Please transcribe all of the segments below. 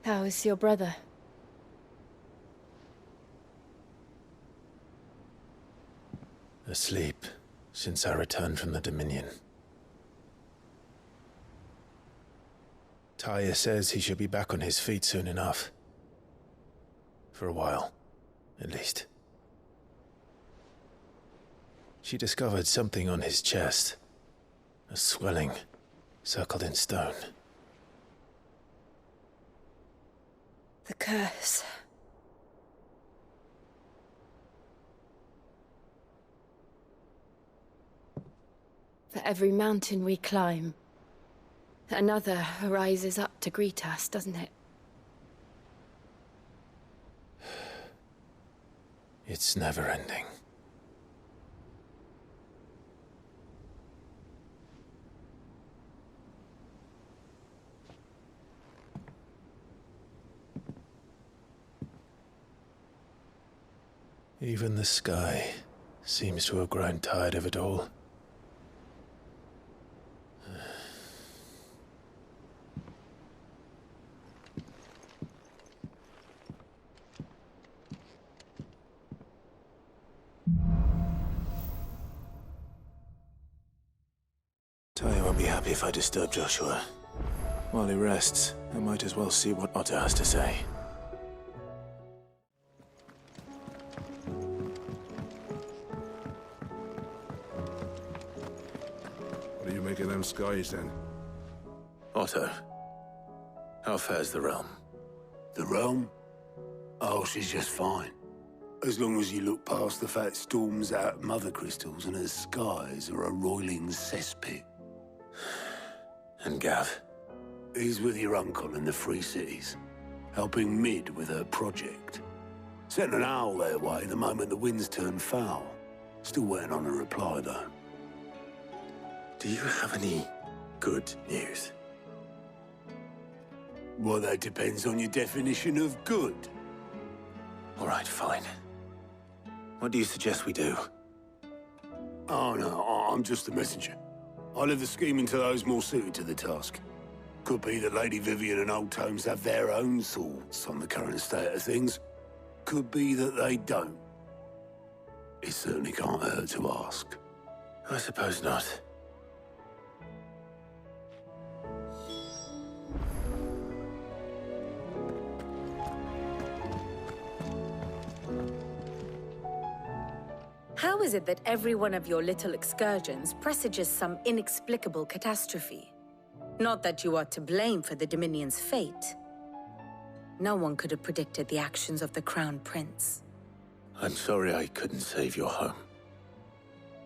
How is your brother? Asleep, since I returned from the Dominion. Taya says he should be back on his feet soon enough. For a while, at least. She discovered something on his chest. A swelling, circled in stone. The curse. For every mountain we climb, another rises up to greet us, doesn't it? It's never ending. Even the sky seems to have grown tired of it all. Taya won't be happy if I disturb Joshua. While he rests, I might as well see what Otto has to say. What do you make of them skies, then? Otto, how fares the realm? The realm? Oh, she's just fine. As long as you look past the fat storms out mother crystals and her skies are a roiling cesspit. And Gav? He's with your uncle in the Free Cities, helping Mid with her project. Sent an owl their way the moment the winds turned foul. Still waiting on a reply, though. Do you have any good news? Well, that depends on your definition of good. All right, fine. What do you suggest we do? Oh, no, I'm just the messenger. I leave the scheming to those more suited to the task. Could be that Lady Vivian and Old Tomes have their own thoughts on the current state of things. Could be that they don't. It certainly can't hurt to ask. I suppose not. How is it that every one of your little excursions presages some inexplicable catastrophe? Not that you are to blame for the Dominion's fate. No one could have predicted the actions of the Crown Prince. I'm sorry I couldn't save your home.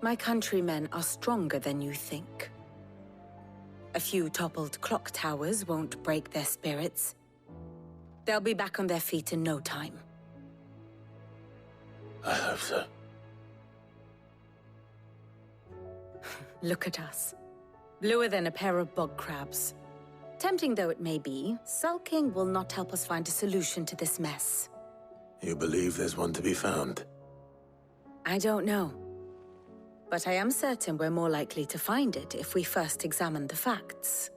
My countrymen are stronger than you think. A few toppled clock towers won't break their spirits. They'll be back on their feet in no time. I hope so. Look at us. Bluer than a pair of bog crabs. Tempting though it may be, sulking will not help us find a solution to this mess. You believe there's one to be found? I don't know. But I am certain we're more likely to find it if we first examine the facts.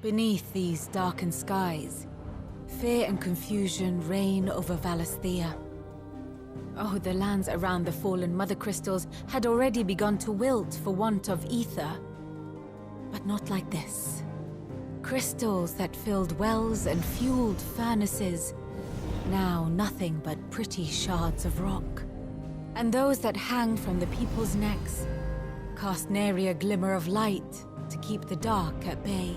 Beneath these darkened skies, fear and confusion reign over Valisthea. Oh, the lands around the fallen mother crystals had already begun to wilt for want of ether. But not like this. Crystals that filled wells and fueled furnaces, now nothing but pretty shards of rock. And those that hang from the people's necks cast nary a glimmer of light to keep the dark at bay.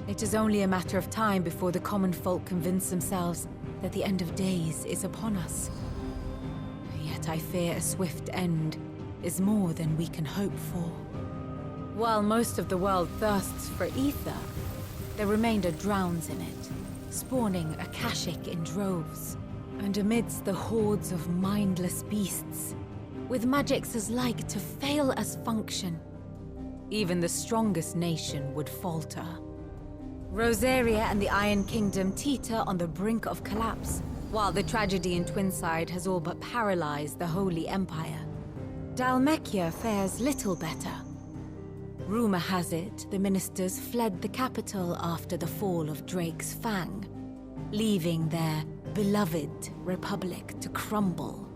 It is only a matter of time before the common folk convince themselves that the end of days is upon us. Yet I fear a swift end is more than we can hope for. While most of the world thirsts for ether, the remainder drowns in it, spawning Akashic in droves. And amidst the hordes of mindless beasts, with magics as like to fail as function, even the strongest nation would falter. Rosaria and the Iron Kingdom teeter on the brink of collapse, while the tragedy in Twinside has all but paralyzed the Holy Empire. Dalmekia fares little better. Rumor has it the ministers fled the capital after the fall of Drake's Fang, leaving their beloved republic to crumble.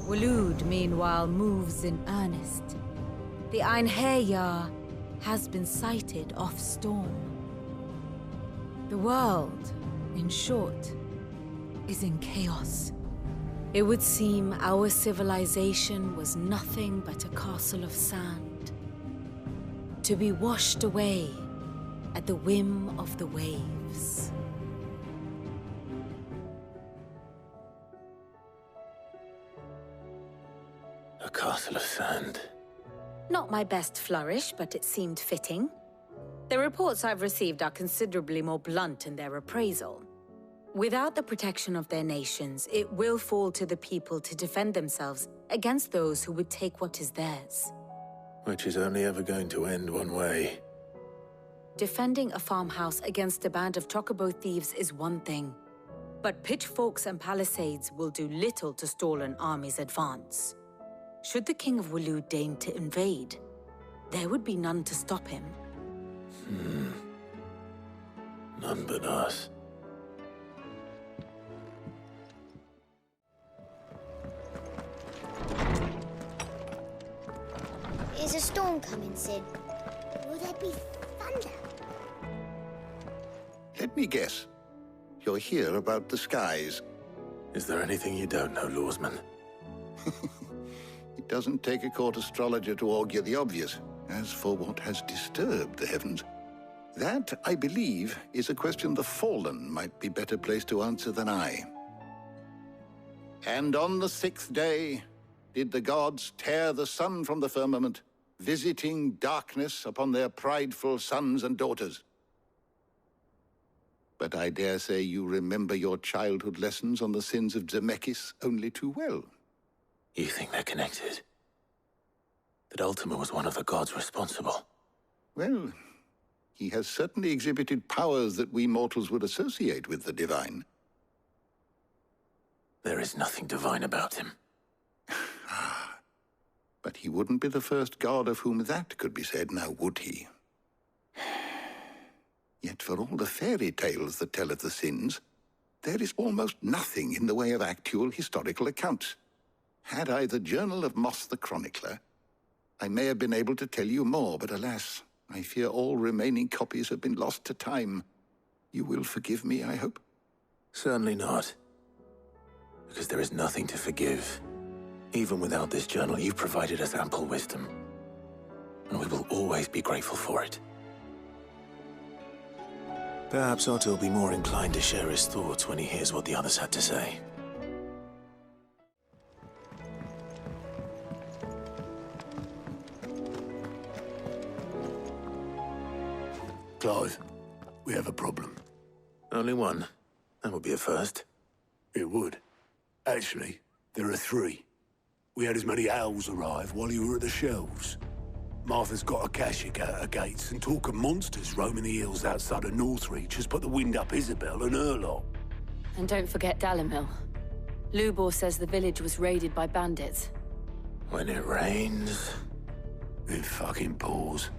Waloed, meanwhile, moves in earnest. The Einherjar has been sighted off-storm. The world, in short, is in chaos. It would seem our civilization was nothing but a castle of sand, to be washed away at the whim of the waves. A castle of sand. Not my best flourish, but it seemed fitting. The reports I've received are considerably more blunt in their appraisal. Without the protection of their nations, it will fall to the people to defend themselves against those who would take what is theirs. Which is only ever going to end one way. Defending a farmhouse against a band of chocobo thieves is one thing, but pitchforks and palisades will do little to stall an army's advance. Should the King of Waloed deign to invade, there would be none to stop him. None but us. Is a storm coming, Sid? Will there be thunder? Let me guess. You're here about the skies. Is there anything you don't know, Lawsman? It doesn't take a court astrologer to augur the obvious. As for what has disturbed the heavens, that, I believe, is a question the Fallen might be better placed to answer than I. And on the 6th day did the gods tear the sun from the firmament, visiting darkness upon their prideful sons and daughters. But I dare say you remember your childhood lessons on the sins of Zemeckis only too well. You think they're connected? That Ultima was one of the gods responsible? Well, he has certainly exhibited powers that we mortals would associate with the divine. There is nothing divine about him. But he wouldn't be the first god of whom that could be said, now would he? Yet for all the fairy tales that tell of the sins, there is almost nothing in the way of actual historical accounts. Had I the Journal of Moss the Chronicler, I may have been able to tell you more, but alas, I fear all remaining copies have been lost to time. You will forgive me, I hope? Certainly not. Because there is nothing to forgive. Even without this journal, you've provided us ample wisdom. And we will always be grateful for it. Perhaps Otto will be more inclined to share his thoughts when he hears what the others had to say. Clive, we have a problem. Only one. That would be a first. It would. Actually, there are 3. We had as many owls arrive while you were at the shelves. Martha's got a Akashic out her gates, and talk of monsters roaming the hills outside of Northreach has put the wind up Isabel and her lot. And don't forget Dalimil. Lubor says the village was raided by bandits. When it rains... It fucking pours.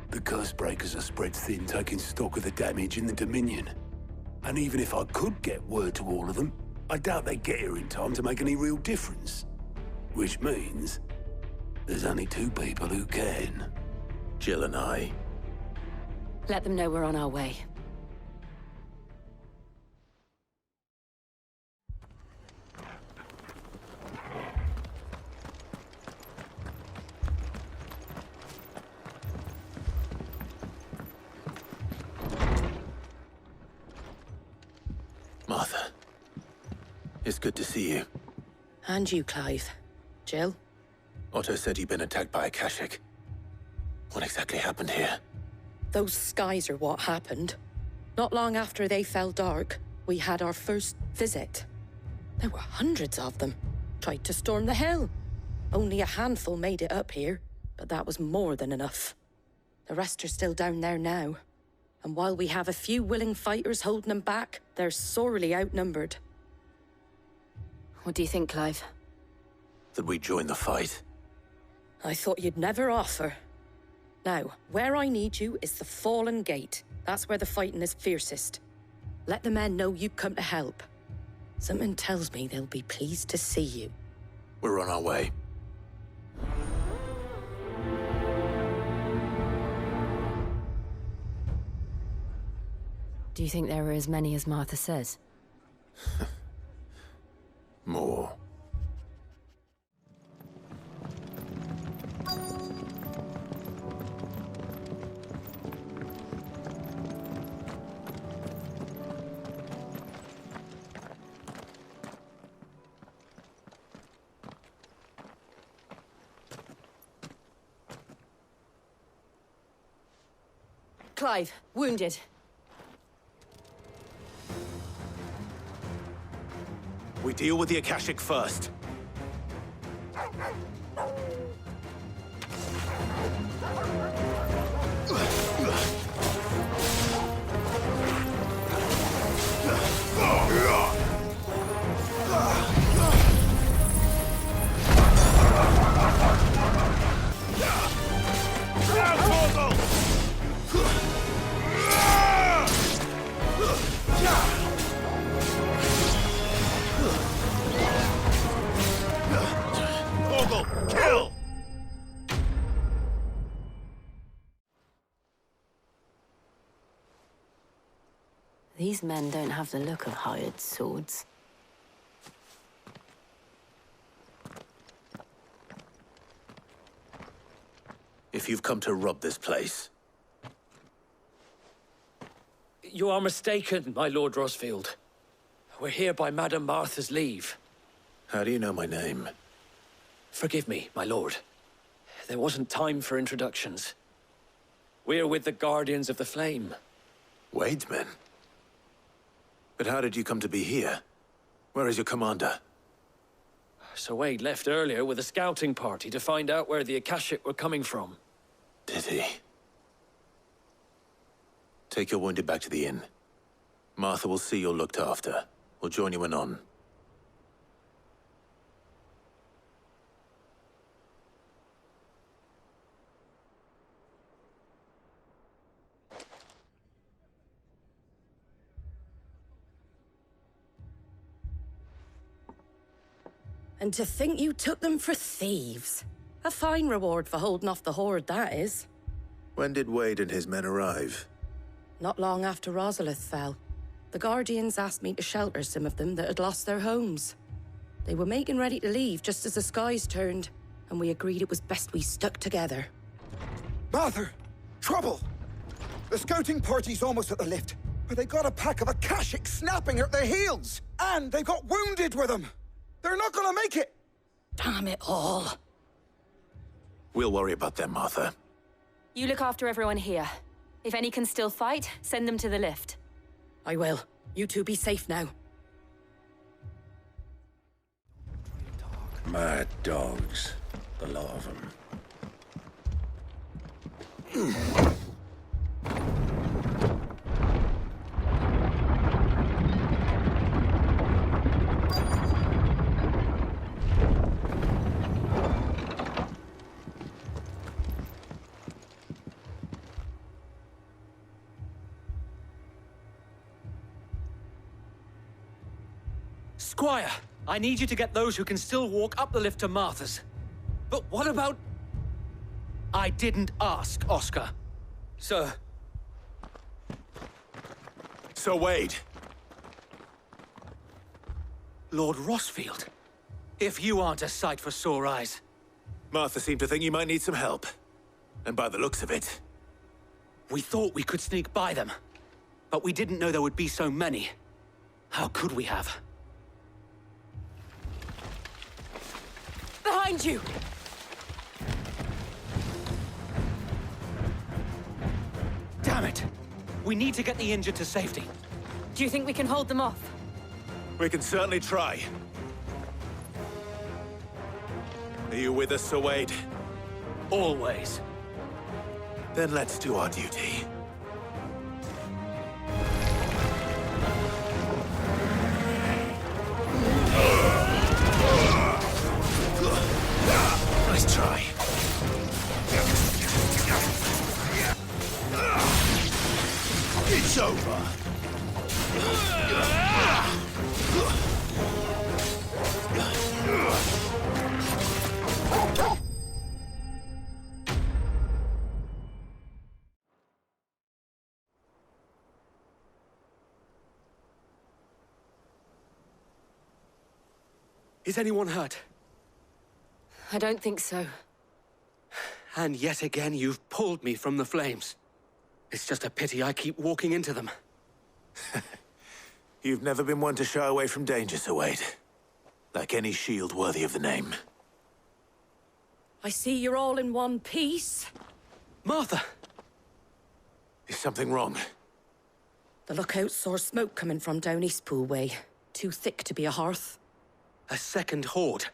The curse breakers are spread thin, taking stock of the damage in the Dominion. And even if I could get word to all of them, I doubt they'd get here in time to make any real difference. Which means there's only 2 people who can. Jill and I. Let them know we're on our way. Martha. It's good to see you. And you, Clive. Jill? Otto said you'd been attacked by Akashic. What exactly happened here? Those skies are what happened. Not long after they fell dark, we had our first visit. There were hundreds of them. Tried to storm the hill. Only a handful made it up here, but that was more than enough. The rest are still down there now. And while we have a few willing fighters holding them back, they're sorely outnumbered. What do you think, Clive? That we join the fight? I thought you'd never offer. Now, where I need you is the Fallen Gate. That's where the fighting is fiercest. Let the men know you come to help. Something tells me they'll be pleased to see you. We're on our way. Do you think there are as many as Martha says? More. Clive, wounded. We deal with the Akashic first. Kill! These men don't have the look of hired swords. If you've come to rob this place, You are mistaken, my Lord Rosfield. We're here by Madame Martha's leave. how do you know my name? Forgive me, my lord. There wasn't time for introductions. We're with the Guardians of the Flame. Wade's men? But how did you come to be here? Where is your commander? Sir Wade left earlier with a scouting party to find out where the Akashic were coming from. Did he? Take your wounded back to the inn. Martha will see you're looked after. We'll join you anon. And to think you took them for thieves. A fine reward for holding off the horde, that is. When did Wade and his men arrive? Not long after Rosalith fell. The Guardians asked me to shelter some of them that had lost their homes. They were making ready to leave just as the skies turned, and we agreed it was best we stuck together. Martha! Trouble! The scouting party's almost at the lift, but they got a pack of Akashic snapping at their heels! And they've got wounded with them! They're not gonna make it! Damn it all. We'll worry about them, Martha. You look after everyone here. If any can still fight, send them to the lift. I will. You two be safe now. Mad dogs. The lot of them. Squire, I need you to get those who can still walk up the lift to Martha's. But what about... I didn't ask, Oscar. Sir. Sir Wade! Lord Rosfield. If you aren't a sight for sore eyes. Martha seemed to think you might need some help. And by the looks of it... We thought we could sneak by them. But we didn't know there would be so many. How could we have? Behind you! Damn it! We need to get the injured to safety. Do you think we can hold them off? We can certainly try. Are you with us, Sir Wade? Always. Then let's do our duty. Nice try. Is anyone hurt? I don't think so. And yet again, you've pulled me from the flames. It's just a pity I keep walking into them. You've never been one to shy away from danger, Sir Wade. Like any shield worthy of the name. I see you're all in one piece. Martha! Is something wrong? The lookout saw smoke coming from down Eastpool way. Too thick to be a hearth. A second horde.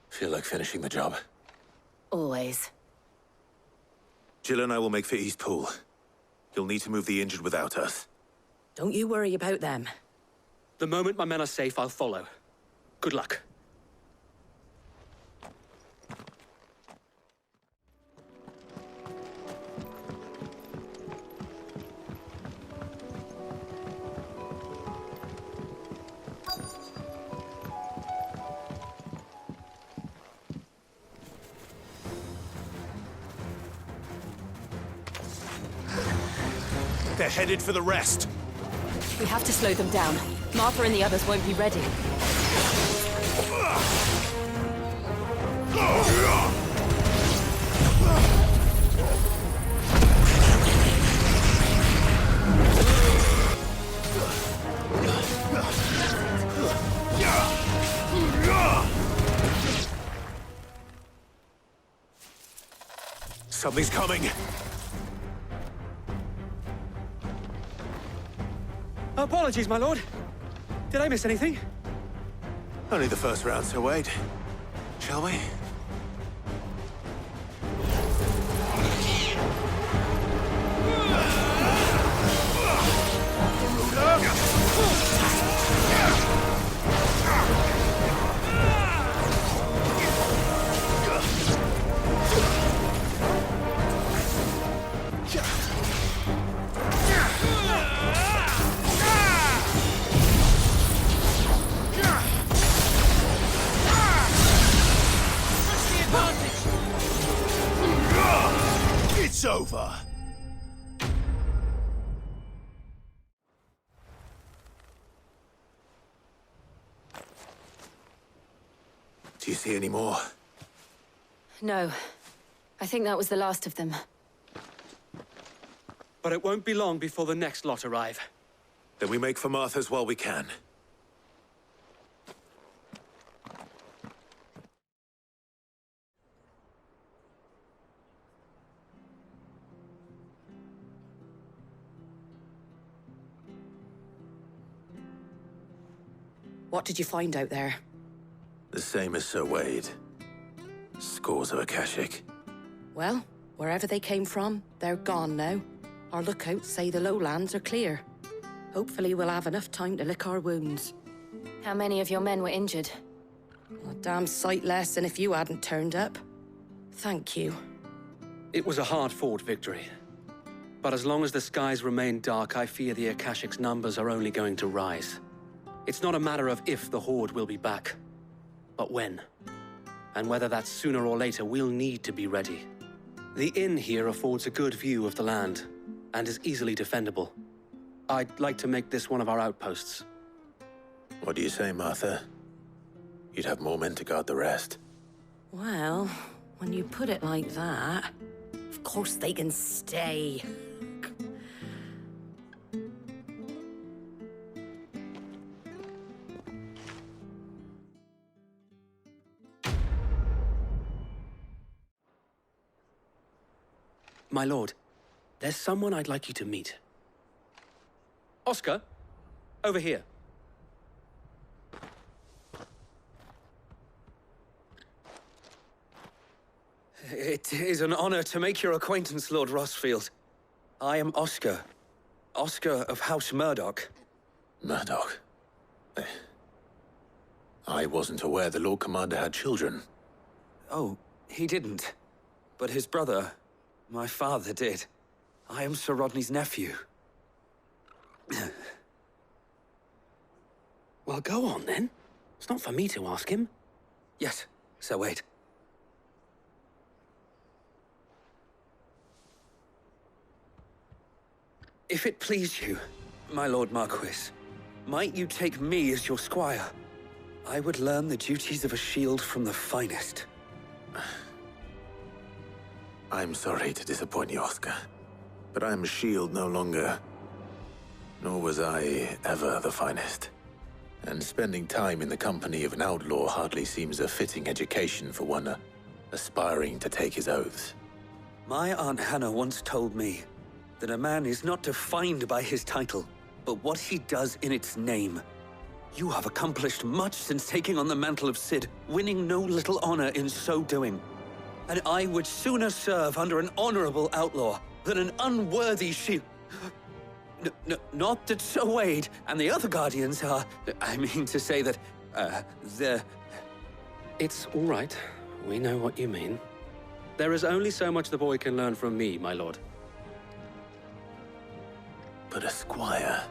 Feel like finishing the job. Always. Jill and I will make for Eastpool. You'll need to move the injured without us. Don't you worry about them. The moment my men are safe, I'll follow. Good luck. They're headed for the rest. We have to slow them down. Martha and the others won't be ready. Something's coming. Apologies, my lord. Did I miss anything? Only the first round, Sir Wade. Shall we? It's over. Do you see any more? No. I think that was the last of them. But it won't be long before the next lot arrive. Then we make for Martha's while we can. What did you find out there? The same as Sir Wade. Scores of Akashic. Well, wherever they came from, they're gone now. Our lookouts say the lowlands are clear. Hopefully we'll have enough time to lick our wounds. How many of your men were injured? A damn sight less than if you hadn't turned up. Thank you. It was a hard-fought victory. But as long as the skies remain dark, I fear the Akashic's numbers are only going to rise. It's not a matter of if the Horde will be back, but when. And whether that's sooner or later, we'll need to be ready. The inn here affords a good view of the land, and is easily defendable. I'd like to make this one of our outposts. What do you say, Martha? You'd have more men to guard the rest. Well, when you put it like that, of course they can stay. My lord, there's someone I'd like you to meet. Oscar, over here. It is an honor to make your acquaintance, Lord Rossfield. I am Oscar. Oscar of House Murdoch. Murdoch? I wasn't aware the Lord Commander had children. Oh, he didn't. But his brother, my father, did. I am Sir Rodney's nephew. Well, go on, then. It's not for me to ask him. Yes, Sir Wade. If it please you, my Lord Marquis, might you take me as your squire? I would learn the duties of a shield from the finest. I'm sorry to disappoint you, Oscar, but I'm a shield no longer. Nor was I ever the finest. And spending time in the company of an outlaw hardly seems a fitting education for one aspiring to take his oaths. My Aunt Hannah once told me that a man is not defined by his title, but what he does in its name. You have accomplished much since taking on the mantle of Cid, winning no little honor in so doing. And I would sooner serve under an honorable outlaw than an unworthy shield. Not that Sir Wade and the other Guardians are... I mean to say that, they're... It's all right. We know what you mean. There is only so much the boy can learn from me, my lord. But a squire...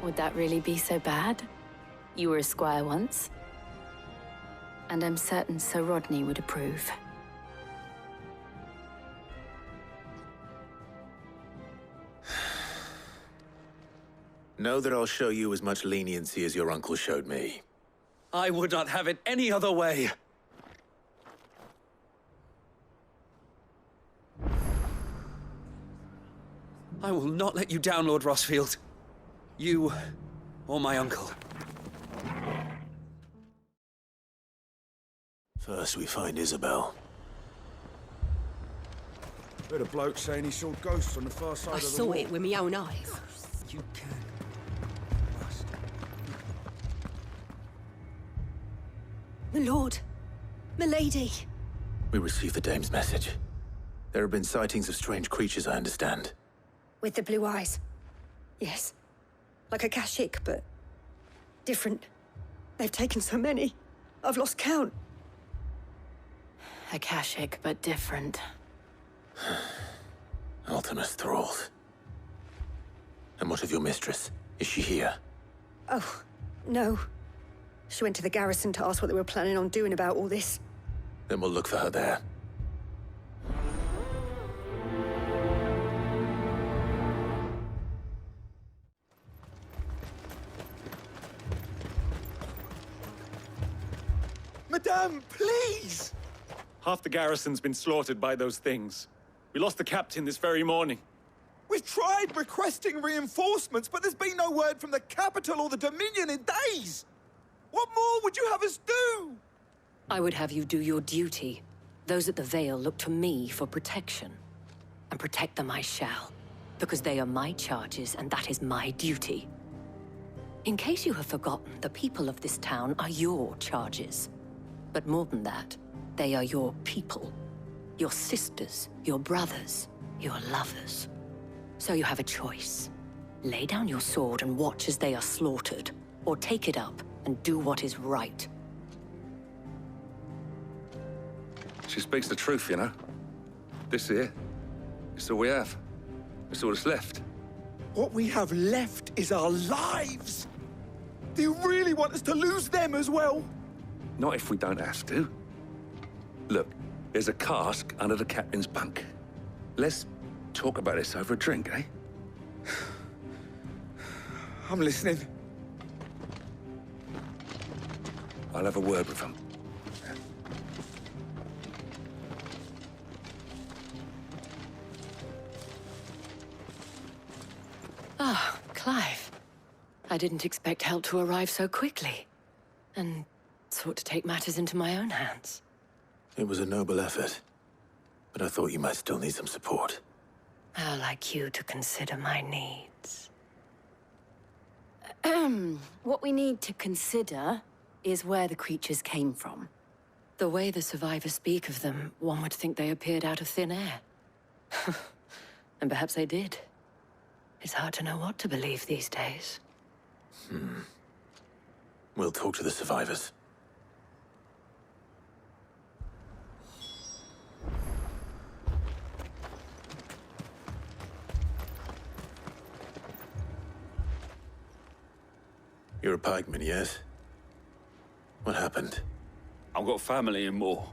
Would that really be so bad? You were a squire once. And I'm certain Sir Rodney would approve. Know that I'll show you as much leniency as your uncle showed me. I would not have it any other way. I will not let you down, Lord Rossfield. You or my uncle. First we find Isabel. Heard a bloke saying he saw ghosts on the far side I of the saw wall. it with my own eyes. You can. My lord. Milady. We received the dame's message. There have been sightings of strange creatures, I understand. With the blue eyes. Yes. Like a Kashik, but different. They've taken so many. I've lost count. Akashic, but different. Ultimus thralls. And what of your mistress? Is she here? Oh, no. She went to the garrison to ask what they were planning on doing about all this. Then we'll look for her there. Madame, please! Half the garrison's been slaughtered by those things. We lost the captain this very morning. We've tried requesting reinforcements, but there's been no word from the capital or the Dominion in days! What more would you have us do? I would have you do your duty. Those at the Vale look to me for protection. And protect them I shall, because they are my charges and that is my duty. In case you have forgotten, the people of this town are your charges. But more than that, they are your people. Your sisters, your brothers, your lovers. So you have a choice. Lay down your sword and watch as they are slaughtered, or take it up and do what is right. She speaks the truth, you know. This here, it's all we have. It's all that's left. What we have left is our lives! Do you really want us to lose them as well? Not if we don't have to. Look, there's a cask under the captain's bunk. Let's talk about this over a drink, eh? I'm listening. I'll have a word with him. Ah, Clive. I didn't expect help to arrive so quickly. And sought to take matters into my own hands. It was a noble effort, but I thought you might still need some support. How like you to consider my needs. What we need to consider is where the creatures came from. The way the survivors speak of them, one would think they appeared out of thin air. And perhaps they did. It's hard to know what to believe these days. We'll talk to the survivors. You're a pikeman, yes? What happened? I've got family in Moor.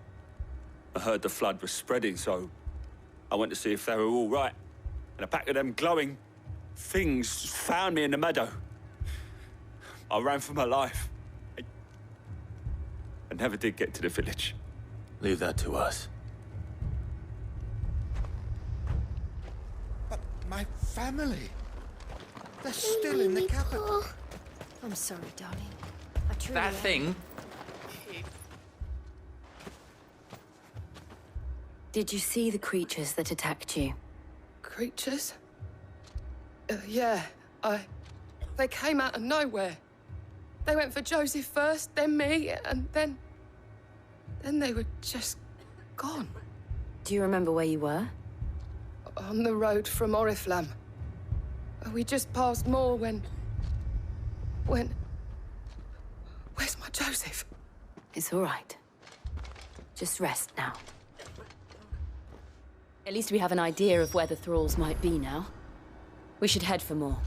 I heard the flood was spreading, so I went to see if they were all right. And a pack of them glowing things found me in the meadow. I ran for my life. I never did get to the village. Leave that to us. But my family... They're still in the capital. I'm sorry, darling. I truly That am. thing? Did you see the creatures that attacked you? Creatures? Yeah, They came out of nowhere. They went for Joseph first, then me, and then they were just gone. Do you remember where you were? On the road from Oriflamme. We just passed Moor when... Where's my Joseph? It's all right. Just rest now. At least we have an idea of where the thralls might be now. We should head for more.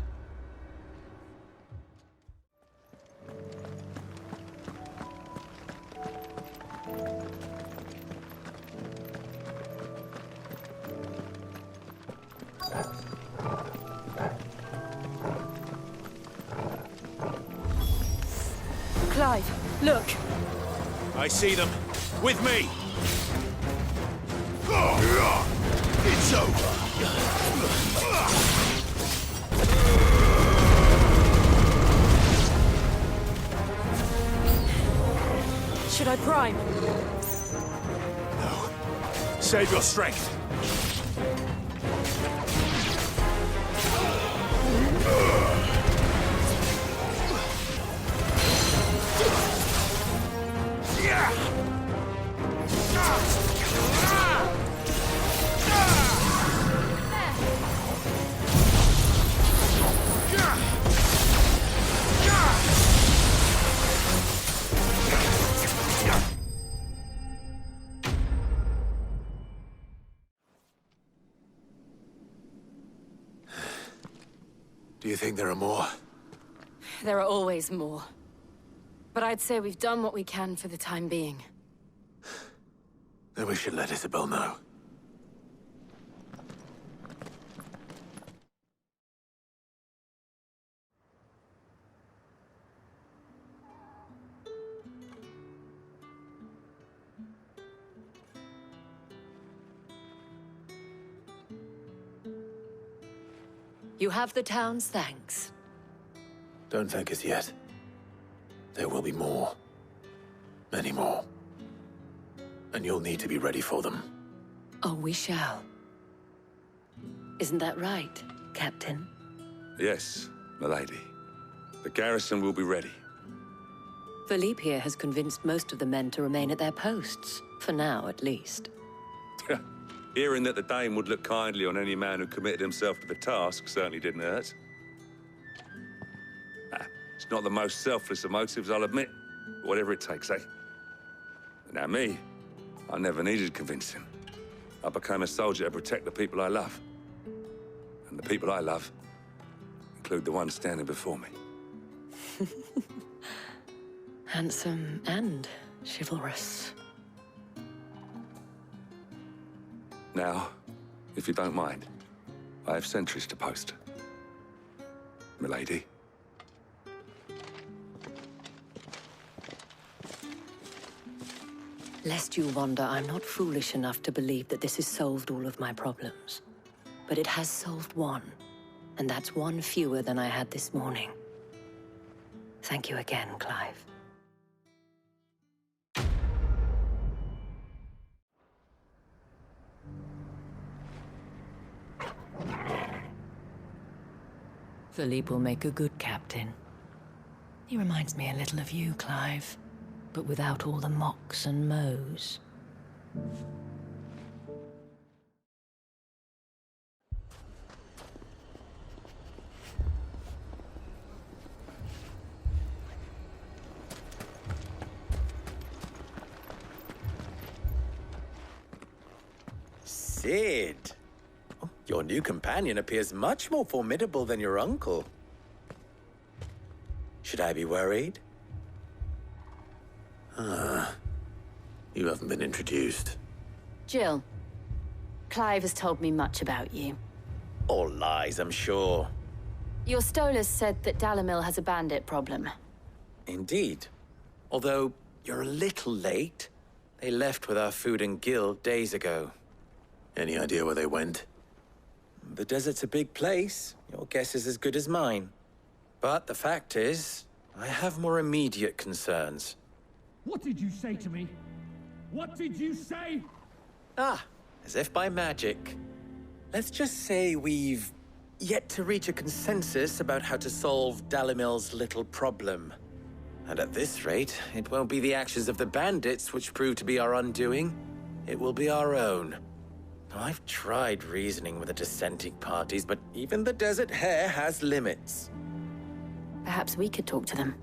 Clive, look! I see them. With me! It's over! Should I prime? No. Save your strength. Do you think there are more? There are always more. But I'd say we've done what we can for the time being. Then we should let Isabel know. You have the town's thanks. Don't thank us yet. There will be more. Many more. And you'll need to be ready for them. Oh, we shall. Isn't that right, Captain? Yes, milady. The garrison will be ready. Philippe here has convinced most of the men to remain at their posts. For now, at least. Hearing that the Dane would look kindly on any man who committed himself to the task certainly didn't hurt. It's not the most selfless of motives, I'll admit. But whatever it takes, eh? Now me, I never needed convincing. I became a soldier to protect the people I love. And the people I love include the ones standing before me. Handsome and chivalrous. Now, if you don't mind, I have sentries to post. Milady. Lest you wonder, I'm not foolish enough to believe that this has solved all of my problems. But it has solved one, and that's one fewer than I had this morning. Thank you again, Clive. Philippe will make a good captain. He reminds me a little of you, Clive, but without all the mocks and mows. Cid! Your new companion appears much more formidable than your uncle. Should I be worried? You haven't been introduced. Jill, Clive has told me much about you. All lies, I'm sure. Your Stolas said that Dalamil has a bandit problem. Indeed. Although, you're a little late. They left with our food and guild days ago. Any idea where they went? The desert's a big place. Your guess is as good as mine. But the fact is, I have more immediate concerns. What did you say to me? What did you say? Ah, as if by magic. Let's just say we've yet to reach a consensus about how to solve Dalimil's little problem. And at this rate, it won't be the actions of the bandits which prove to be our undoing. It will be our own. I've tried reasoning with the dissenting parties, but even the Desert Hare has limits. Perhaps we could talk to them.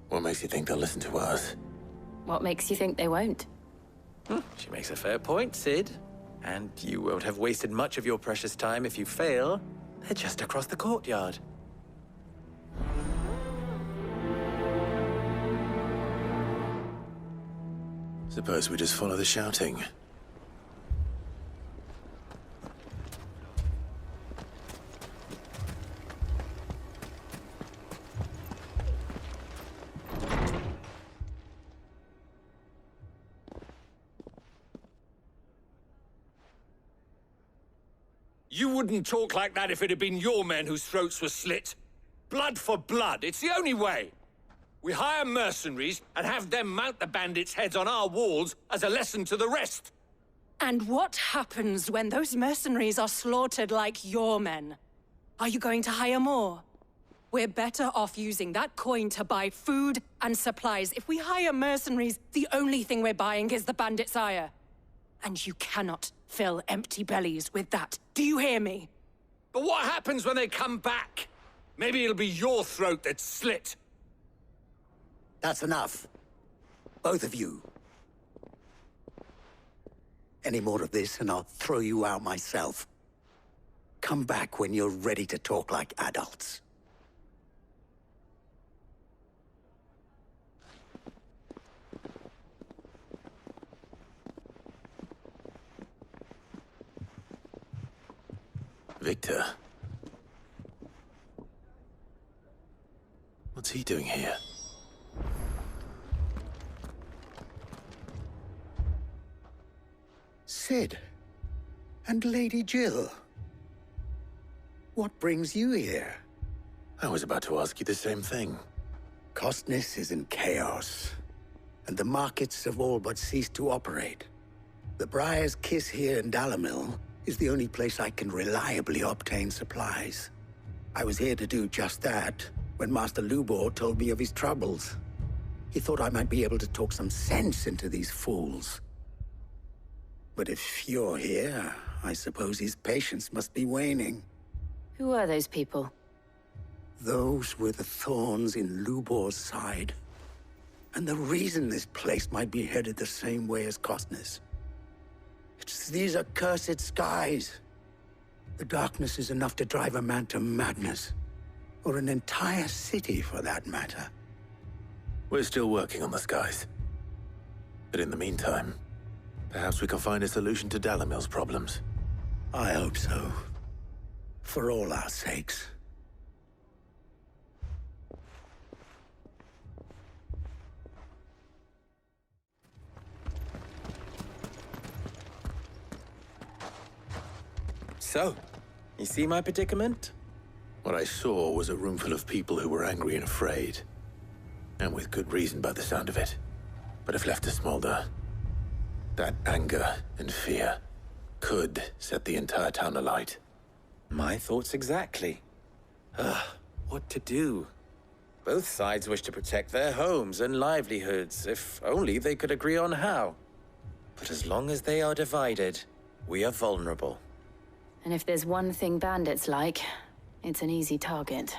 What makes you think they'll listen to us? What makes you think they won't? She makes a fair point, Cid. And you won't have wasted much of your precious time if you fail. They're just across the courtyard. Suppose we just follow the shouting. You wouldn't talk like that if it had been your men whose throats were slit. Blood for blood, it's the only way. We hire mercenaries and have them mount the bandits' heads on our walls as a lesson to the rest. And what happens when those mercenaries are slaughtered like your men? Are you going to hire more? We're better off using that coin to buy food and supplies. If we hire mercenaries, the only thing we're buying is the bandits' ire. And you cannot fill empty bellies with that. Do you hear me? But what happens when they come back? Maybe it'll be your throat that's slit. That's enough. Both of you. Any more of this and I'll throw you out myself. Come back when you're ready to talk like adults. Victor. What's he doing here? Cid. And Lady Jill. What brings you here? I was about to ask you the same thing. Costness is in chaos, and the markets have all but ceased to operate. The Briar's Kiss here in Dalimil is the only place I can reliably obtain supplies. I was here to do just that when Master Lubor told me of his troubles. He thought I might be able to talk some sense into these fools. But if you're here, I suppose his patience must be waning. Who are those people? Those were the thorns in Lubor's side. And the reason this place might be headed the same way as Costness. It's these accursed skies. The darkness is enough to drive a man to madness. Or an entire city, for that matter. We're still working on the skies. But in the meantime, perhaps we can find a solution to Dalimil's problems. I hope so. For all our sakes. So, you see my predicament? What I saw was a room full of people who were angry and afraid. And with good reason by the sound of it. But if left to smolder, that anger and fear could set the entire town alight. My thoughts exactly. What to do? Both sides wish to protect their homes and livelihoods, if only they could agree on how. But as long as they are divided, we are vulnerable. And if there's one thing bandits like, it's an easy target.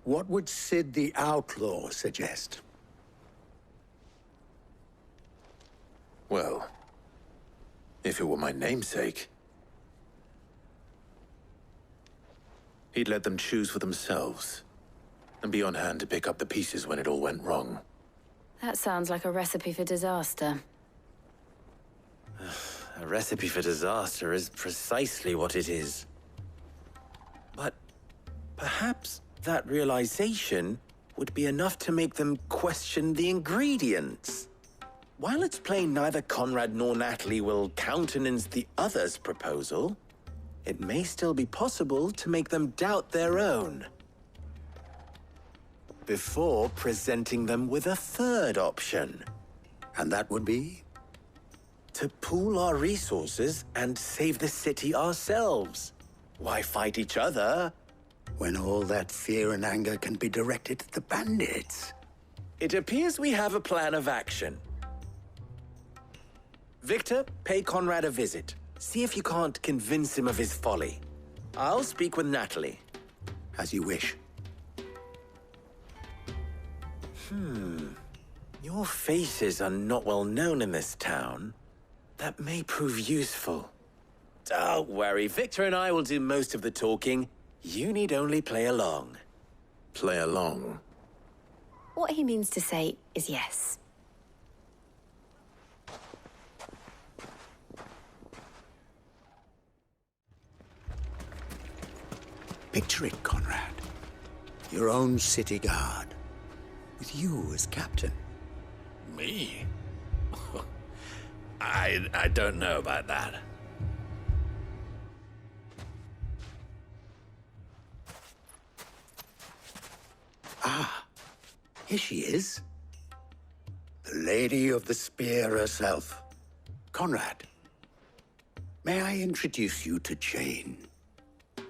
What would Cid the Outlaw suggest? Well, if it were my namesake, he'd let them choose for themselves, and be on hand to pick up the pieces when it all went wrong. That sounds like a recipe for disaster. A recipe for disaster is precisely what it is. But perhaps that realization would be enough to make them question the ingredients. While it's plain neither Conrad nor Natalie will countenance the other's proposal, it may still be possible to make them doubt their own before presenting them with a third option. And that would be? To pool our resources and save the city ourselves. Why fight each other when all that fear and anger can be directed at the bandits? It appears we have a plan of action. Victor, pay Conrad a visit. See if you can't convince him of his folly. I'll speak with Natalie. As you wish. Your faces are not well known in this town. That may prove useful. Don't worry, Victor and I will do most of the talking. You need only play along. Play along? What he means to say is yes. Picture it, Conrad. Your own city guard, with you as captain. Me? I don't know about that. Ah, here she is. The Lady of the Spear herself. Conrad, may I introduce you to Jane,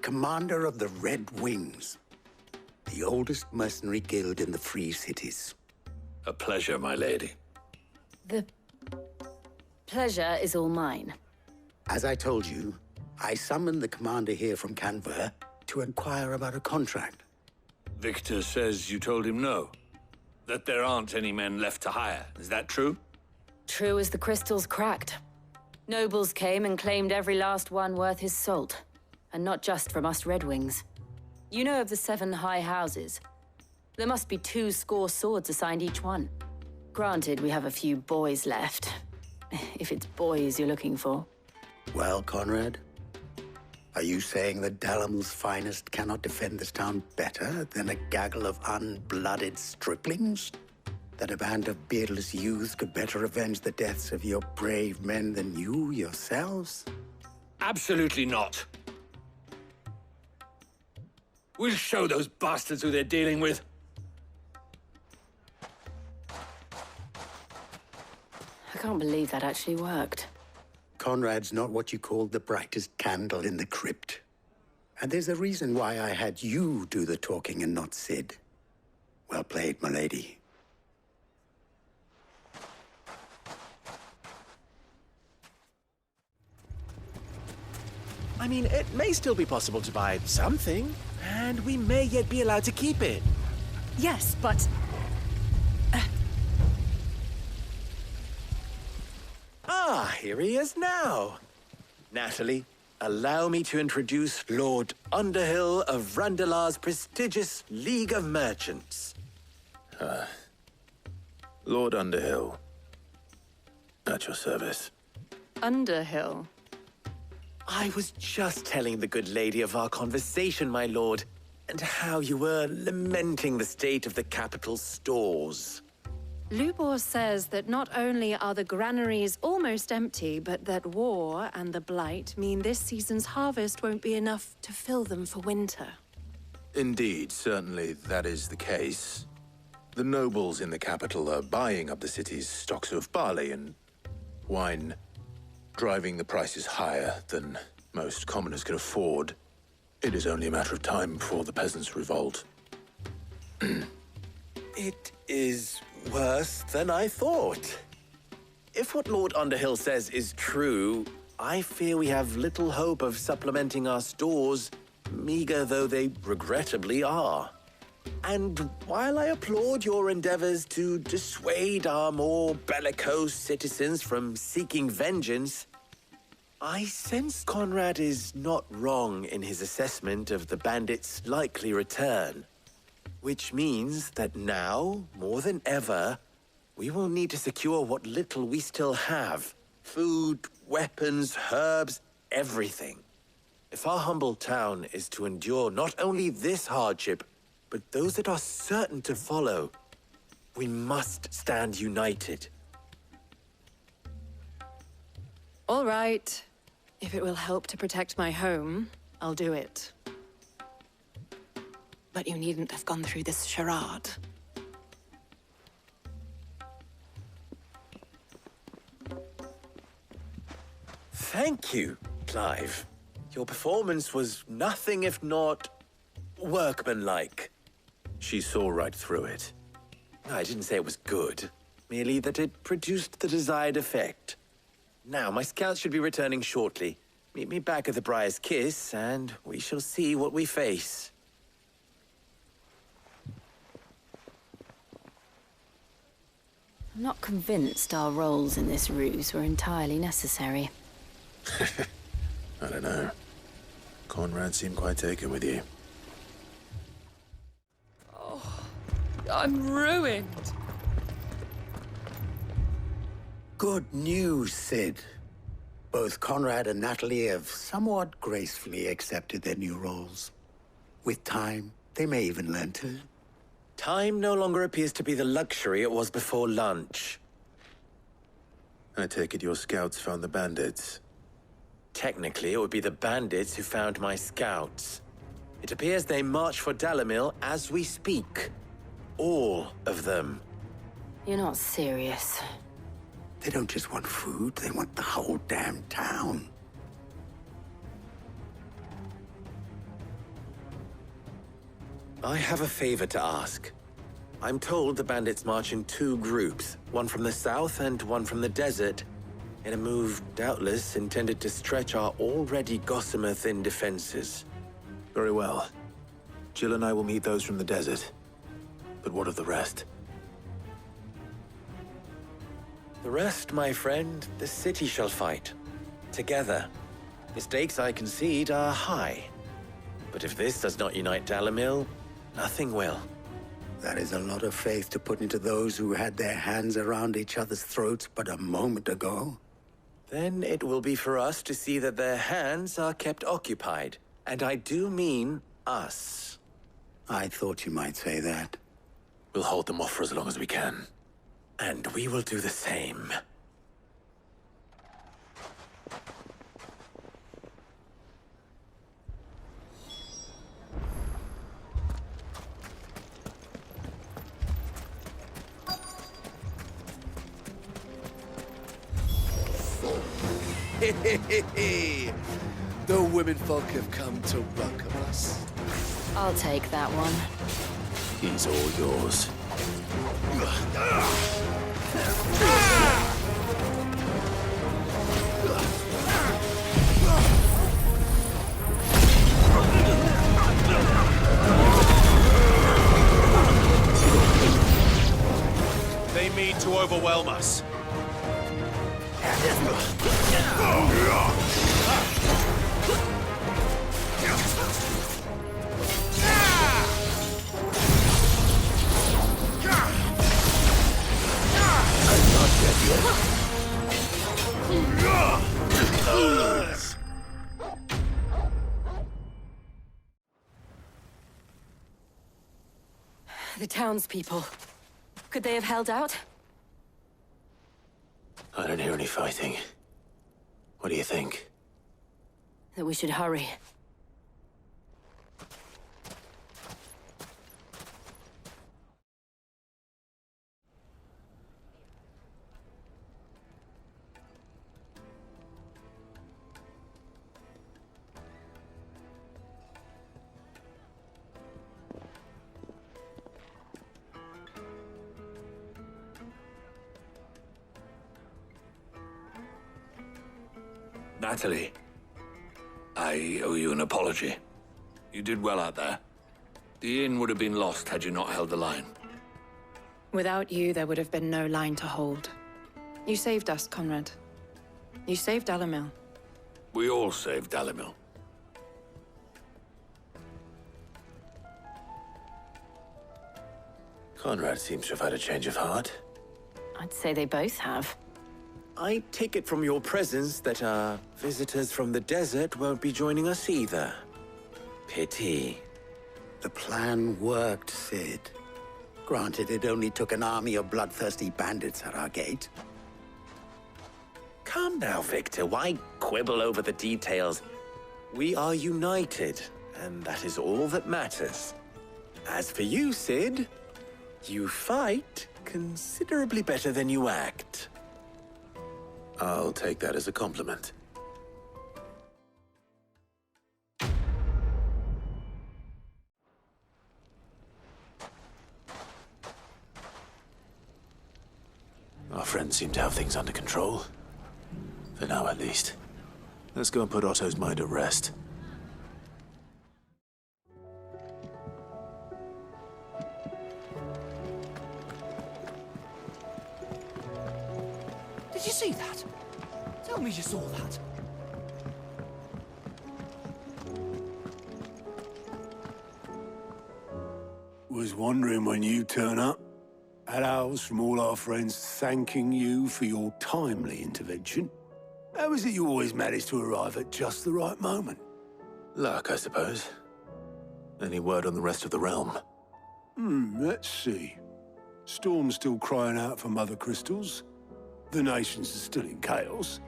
commander of the Red Wings, the oldest mercenary guild in the Free Cities. A pleasure, my lady. The pleasure is all mine. As I told you, I summoned the commander here from Canver to inquire about a contract. Victor says you told him no. That there aren't any men left to hire. Is that true? True as the crystals cracked. Nobles came and claimed every last one worth his salt. And not just from us Red Wings. You know of the 7 high houses. There must be 2 swords assigned each one. Granted, we have a few boys left. If it's boys you're looking for. Well, Conrad, are you saying that Dalamil's finest cannot defend this town better than a gaggle of unblooded striplings? That a band of beardless youths could better avenge the deaths of your brave men than you yourselves? Absolutely not. We'll show those bastards who they're dealing with. I can't believe that actually worked. Conrad's not what you called the brightest candle in the crypt. And there's a reason why I had you do the talking and not Sid. Well played, my lady. I mean, it may still be possible to buy something, and we may yet be allowed to keep it. Yes, but... Here he is now. Natalie, allow me to introduce Lord Underhill of Randalar's prestigious League of Merchants. Lord Underhill. At your service. Underhill? I was just telling the good lady of our conversation, my lord, and how you were lamenting the state of the capital's stores. Lubor says that not only are the granaries almost empty, but that war and the Blight mean this season's harvest won't be enough to fill them for winter. Indeed, certainly that is the case. The nobles in the capital are buying up the city's stocks of barley and wine, driving the prices higher than most commoners can afford. It is only a matter of time before the peasants revolt. It is worse than I thought. If what Lord Underhill says is true, I fear we have little hope of supplementing our stores, meager though they regrettably are. And while I applaud your endeavors to dissuade our more bellicose citizens from seeking vengeance, I sense Conrad is not wrong in his assessment of the bandits' likely return. Which means that now, more than ever, we will need to secure what little we still have. Food, weapons, herbs, everything. If our humble town is to endure not only this hardship, But those that are certain to follow, we must stand united. All right. If it will help to protect my home, I'll do it. But you needn't have gone through this charade. Thank you, Clive. Your performance was nothing if not workmanlike. She saw right through it. I didn't say it was good, merely that it produced the desired effect. Now, my scouts should be returning shortly. Meet me back at the Briar's Kiss, and we shall see what we face. I'm not convinced our roles in this ruse were entirely necessary. I don't know. Conrad seemed quite taken with you. I'm ruined. Good news, Sid. Both Conrad and Natalie have somewhat gracefully accepted their new roles. With time, they may even learn to... Time no longer appears to be the luxury it was before lunch. I take it your scouts found the bandits. Technically, it would be the bandits who found my scouts. It appears they march for Dalimil as we speak. All of them. You're not serious. They don't just want food, they want the whole damn town. I have a favor to ask. I'm told the bandits march in two groups, one from the south and one from the desert, in a move doubtless intended to stretch our already gossamer-thin defenses. Very well. Jill and I will meet those from the desert. But what of the rest? The rest, my friend, the city shall fight. Together. The stakes, I concede, are high. But if this does not unite Dalimil, nothing will. That is a lot of faith to put into those who had their hands around each other's throats but a moment ago. Then it will be for us to see that their hands are kept occupied. And I do mean us. I thought you might say that. We'll hold them off for as long as we can. And we will do the same. The womenfolk have come to welcome us. I'll take that one. He's all yours. They mean to overwhelm us. The townspeople. Could they have held out? I don't hear any fighting. What do you think? That we should hurry. Natalie, I owe you an apology. You did well out there. The inn would have been lost had you not held the line. Without you, there would have been no line to hold. You saved us, Conrad. You saved Dalimil. We all saved Dalimil. Conrad seems to have had a change of heart. I'd say they both have. I take it from your presence that our visitors from the desert won't be joining us either. Pity. The plan worked, Sid. Granted, it only took an army of bloodthirsty bandits at our gate. Calm now, Victor. Why quibble over the details? We are united, and that is all that matters. As for you, Sid, you fight considerably better than you act. I'll take that as a compliment. Our friends seem to have things under control. For now, at least. Let's go and put Otto's mind at rest. Did you see that? Tell me you saw that. Was wondering when you turn up. Had owls from all our friends thanking you for your timely intervention. How is it you always manage to arrive at just the right moment? Luck, I suppose. Any word on the rest of the realm? Let's see. Storm's still crying out for mother crystals. The nations are still in chaos.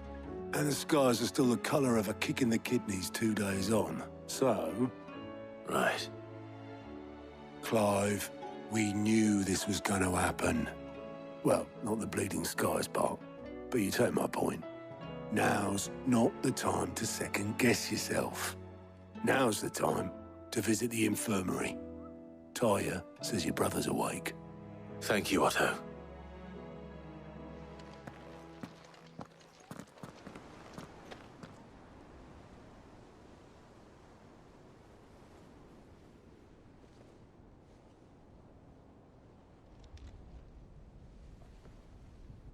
And the skies are still the colour of a kick in the kidneys 2 days on. So... Right. Clive, we knew this was going to happen. Well, not the bleeding skies part, but you take my point. Now's not the time to second-guess yourself. Now's the time to visit the infirmary. Taya says your brother's awake. Thank you, Otto.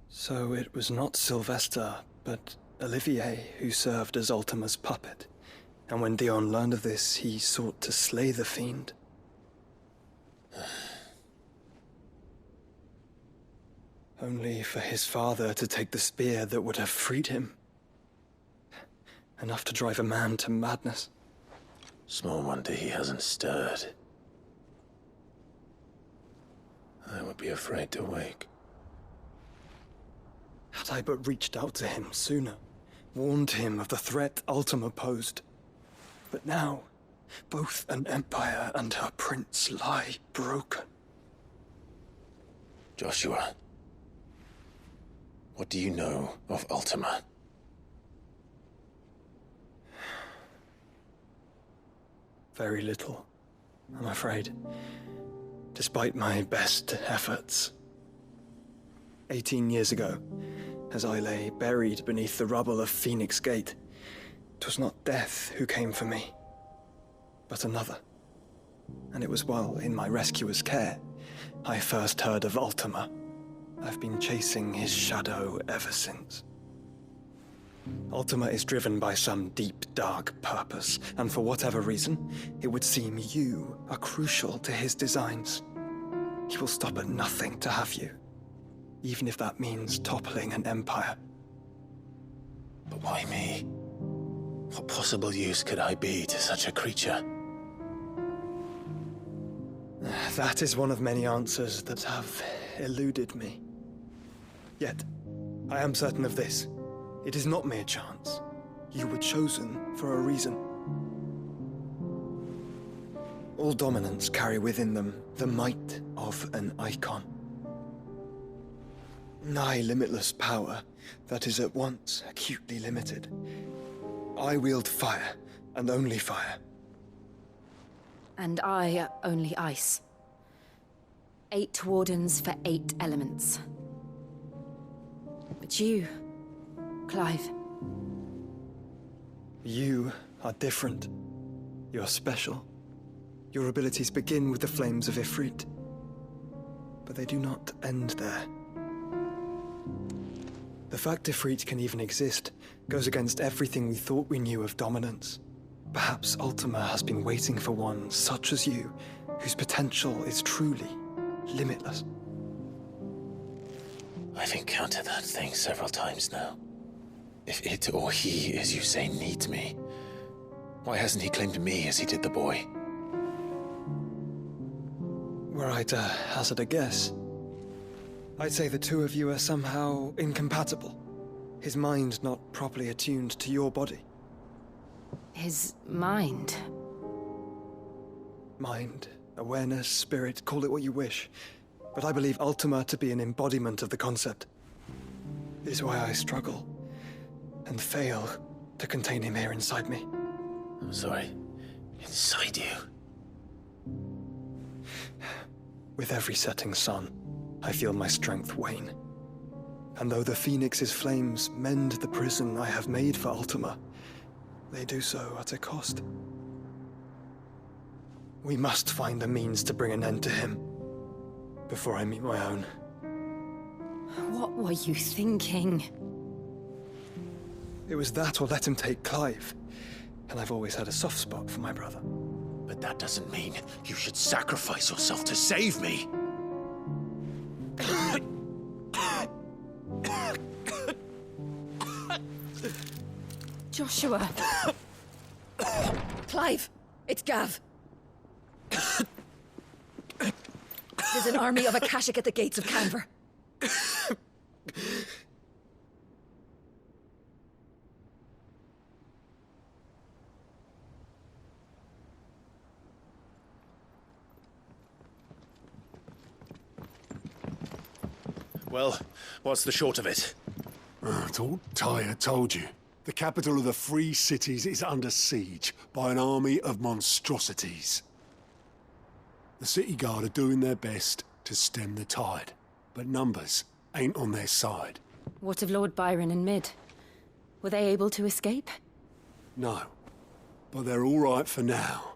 So it was not Sylvester, but Olivier who served as Ultima's puppet. And when Dion learned of this, he sought to slay the fiend. Only for his father to take the spear that would have freed him. Enough to drive a man to madness. Small wonder he hasn't stirred. I would be afraid to wake. Had I but reached out to him sooner, warned him of the threat Ultima posed. But now, both an empire and her prince lie broken. Joshua, what do you know of Ultima? Very little, I'm afraid. Despite my best efforts. 18 years ago, as I lay buried beneath the rubble of Phoenix Gate, 'twas not death who came for me, but another. And it was while in my rescuer's care, I first heard of Ultima. I've been chasing his shadow ever since. Ultima is driven by some deep, dark purpose, and for whatever reason, it would seem you are crucial to his designs. He will stop at nothing to have you, even if that means toppling an empire. But why me? What possible use could I be to such a creature? That is one of many answers that have eluded me. Yet, I am certain of this. It is not mere chance. You were chosen for a reason. All dominants carry within them the might of an icon. Nigh limitless power that is at once acutely limited. I wield fire, and only fire. And I only ice. 8 wardens for 8 elements. But you, Clive. You are different. You're special. Your abilities begin with the flames of Ifrit. But they do not end there. The fact Ifrit can even exist goes against everything we thought we knew of dominance. Perhaps Ultima has been waiting for one such as you, whose potential is truly limitless. I've encountered that thing several times now. If it or he, as you say, needs me, why hasn't he claimed me as he did the boy? were I to hazard a guess, I'd say the two of you are somehow incompatible. His mind not properly attuned to your body. His mind? Mind, awareness, spirit, call it what you wish. But I believe Ultima to be an embodiment of the concept. This is why I struggle and fail to contain him here inside me. I'm sorry. Inside you? With every setting sun, I feel my strength wane. And though the Phoenix's flames mend the prison I have made for Ultima, they do so at a cost. We must find a means to bring an end to him before I meet my own. What were you thinking? It was that or let him take Clive. And I've always had a soft spot for my brother. But that doesn't mean you should sacrifice yourself to save me. Joshua! Clive! It's Gav! There's an army of Akashic at the gates of Canver. Well, what's the short of it? I thought Ty had told you. The capital of the Free Cities is under siege by an army of monstrosities. The city guard are doing their best to stem the tide, but numbers ain't on their side. What of Lord Byron and Mid? Were they able to escape? No, but they're all right for now.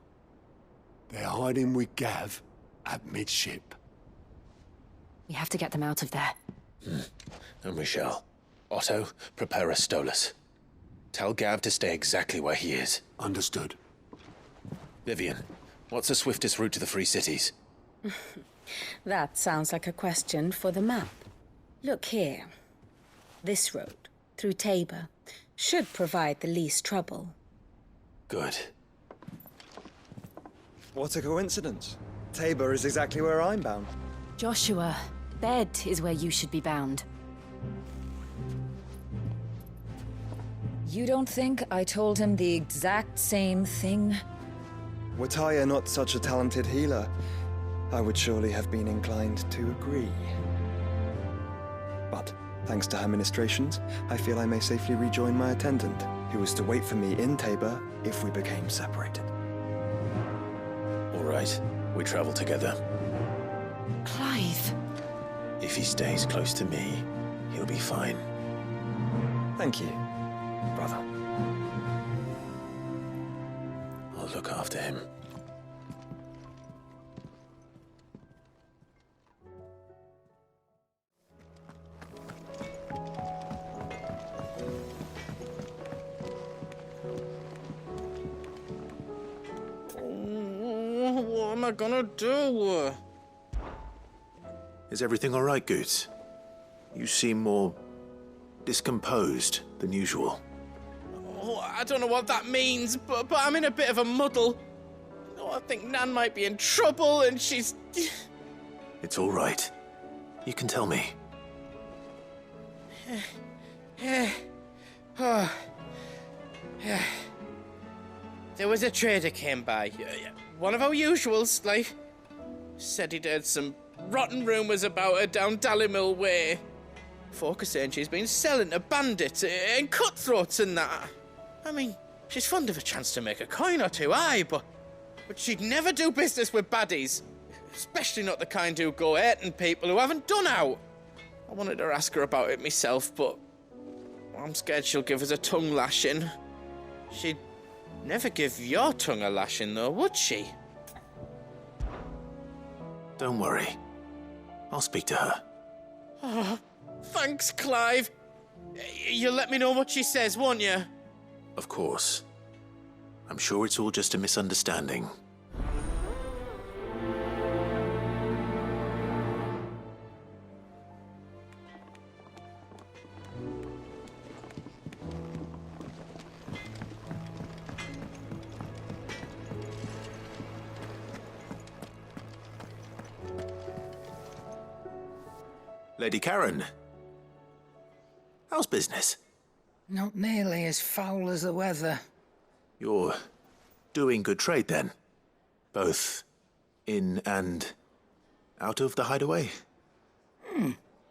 They're hiding with Gav at midship. We have to get them out of there. And we shall. Otto, prepare a Stolas. Tell Gav to stay exactly where he is. Understood. Vivian, what's the swiftest route to the Free Cities? That sounds like a question for the map. Look here. This road, through Tabor, should provide the least trouble. Good. What a coincidence. Tabor is exactly where I'm bound. Joshua, bed is where you should be bound. You don't think I told him the exact same thing? Were Tyr not such a talented healer, I would surely have been inclined to agree. But, thanks to her ministrations, I feel I may safely rejoin my attendant, who was to wait for me in Tabor if we became separated. All right, we travel together. Clive! If he stays close to me, he'll be fine. Thank you, brother. I'll look after him. What am I gonna do? Is everything all right, Goots? You seem more discomposed than usual. Oh, I don't know what that means, but I'm in a bit of a muddle. Oh, I think Nan might be in trouble, and she's... It's all right. You can tell me. There was a trader came by. One of our usuals, like. Said he'd heard some rotten rumours about her down Dalimil way. Folk are saying she's been selling to bandits and cutthroats and that. I mean, she's fond of a chance to make a coin or two, aye, but she'd never do business with baddies. Especially not the kind who go hurting people who haven't done out. I wanted to ask her about it myself, but I'm scared she'll give us a tongue lashing. She'd never give your tongue a lashing, though, would she? Don't worry. I'll speak to her. Oh, thanks, Clive. You'll let me know what she says, won't you? Of course. I'm sure it's all just a misunderstanding. Lady Karen. How's business? Not nearly as foul as the weather. You're doing good trade, then? Both in and out of the hideaway?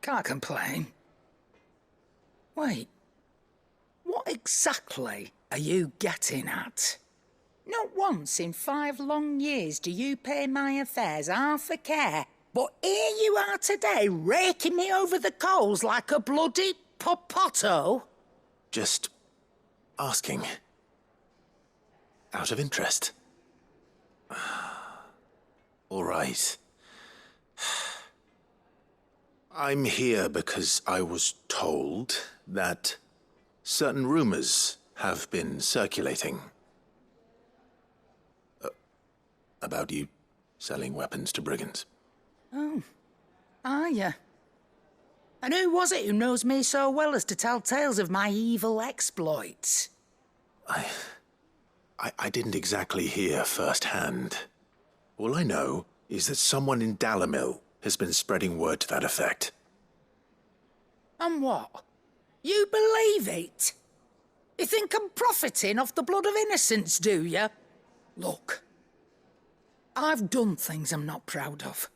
Can't complain. Wait. What exactly are you getting at? Not once in 5 long years do you pay my affairs half a care, but here you are today, raking me over the coals like a bloody popoto? Just asking. Out of interest. All right. I'm here because I was told that certain rumors have been circulating. About you selling weapons to brigands. Oh, are you? And who was it who knows me so well as to tell tales of my evil exploits? I didn't exactly hear firsthand. All I know is that someone in Dalimil has been spreading word to that effect. And what? You believe it? You think I'm profiting off the blood of innocents, do you? Look, I've done things I'm not proud of.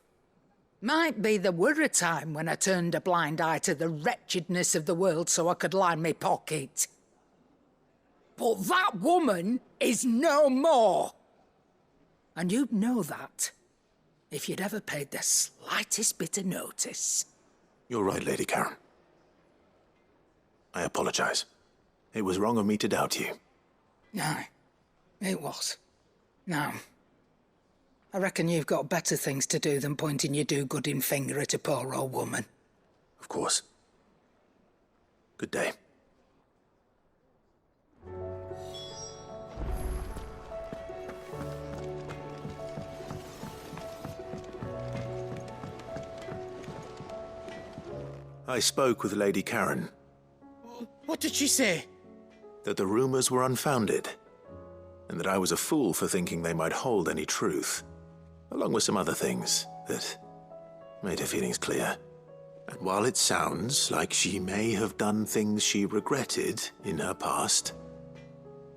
Might be there were a time when I turned a blind eye to the wretchedness of the world so I could line my pocket. But that woman is no more. And you'd know that if you'd ever paid the slightest bit of notice. You're right, Lady Karen. I apologize. It was wrong of me to doubt you. No, it was. Now, I reckon you've got better things to do than pointing your do-gooding finger at a poor old woman. Of course. Good day. I spoke with Lady Karen. What did she say? That the rumors were unfounded, and that I was a fool for thinking they might hold any truth, along with some other things that made her feelings clear. And while it sounds like she may have done things she regretted in her past,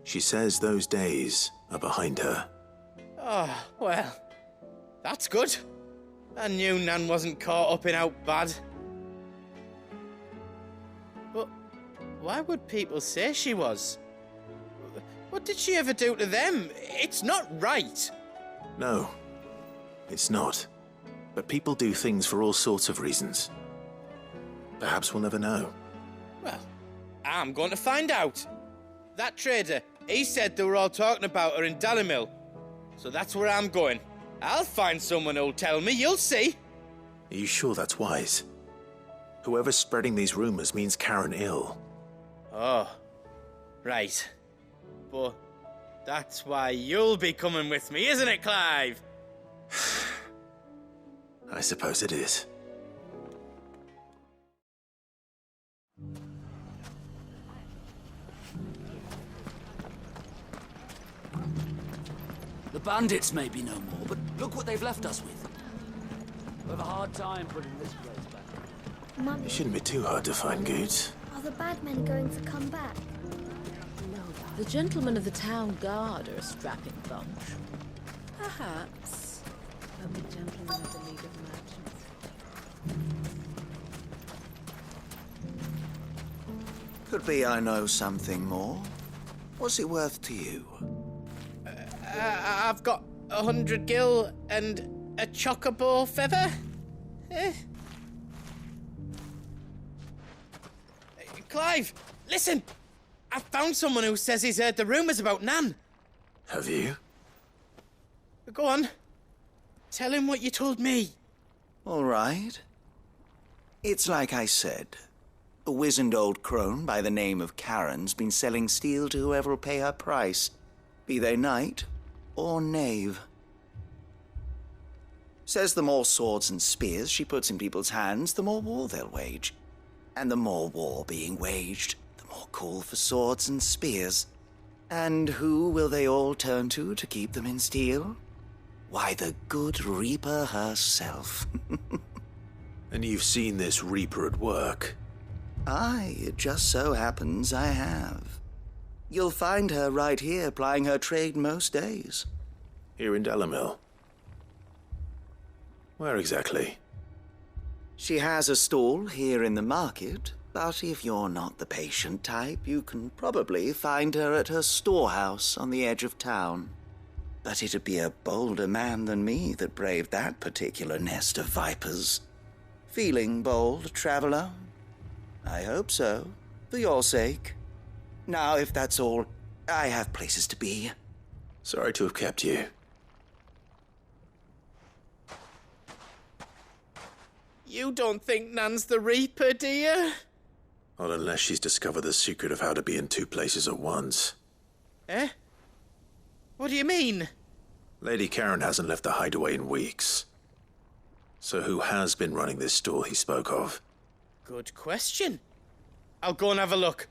she says those days are behind her. Oh, well, that's good. I knew Nan wasn't caught up in out bad. But why would people say she was? What did she ever do to them? It's not right. No, it's not. But people do things for all sorts of reasons. Perhaps we'll never know. Well, I'm going to find out. That trader, he said they were all talking about her in Dalimil. So that's where I'm going. I'll find someone who'll tell me, you'll see. Are you sure that's wise? Whoever's spreading these rumors means Karen ill. Oh, right. But that's why you'll be coming with me, isn't it, Clive? I suppose it is. The bandits may be no more, but look what they've left us with. We have a hard time putting this place back. Mummy, It shouldn't be too hard to find goods. are the bad men going to come back? The gentlemen of the town guard are a strapping bunch. Perhaps. And the gentlemen of the League of Merchants. Could be I know something more. What's it worth to you? I've got 100 gil and a chocobo feather. Clive, listen! I found someone who says he's heard the rumours about Nan. Have you? Go on. Tell him what you told me. All right. It's like I said. A wizened old crone by the name of Karen's been selling steel to whoever'll pay her price, be they knight or knave. Says the more swords and spears she puts in people's hands, the more war they'll wage. And the more war being waged, the more call for swords and spears. And who will they all turn to keep them in steel? Why, the good Reaper herself. And you've seen this Reaper at work? Aye, it just so happens I have. You'll find her right here plying her trade most days. Here in Dalimil? Where exactly? She has a stall here in the market, but if you're not the patient type, you can probably find her at her storehouse on the edge of town. But it'd be a bolder man than me that braved that particular nest of vipers. Feeling bold, traveler? I hope so, for your sake. Now, if that's all, I have places to be. Sorry to have kept you. You don't think Nan's the Reaper, do you? Not unless she's discovered the secret of how to be in two places at once. Eh? What do you mean? Lady Karen hasn't left the hideaway in weeks. So who has been running this stall he spoke of? Good question. I'll go and have a look.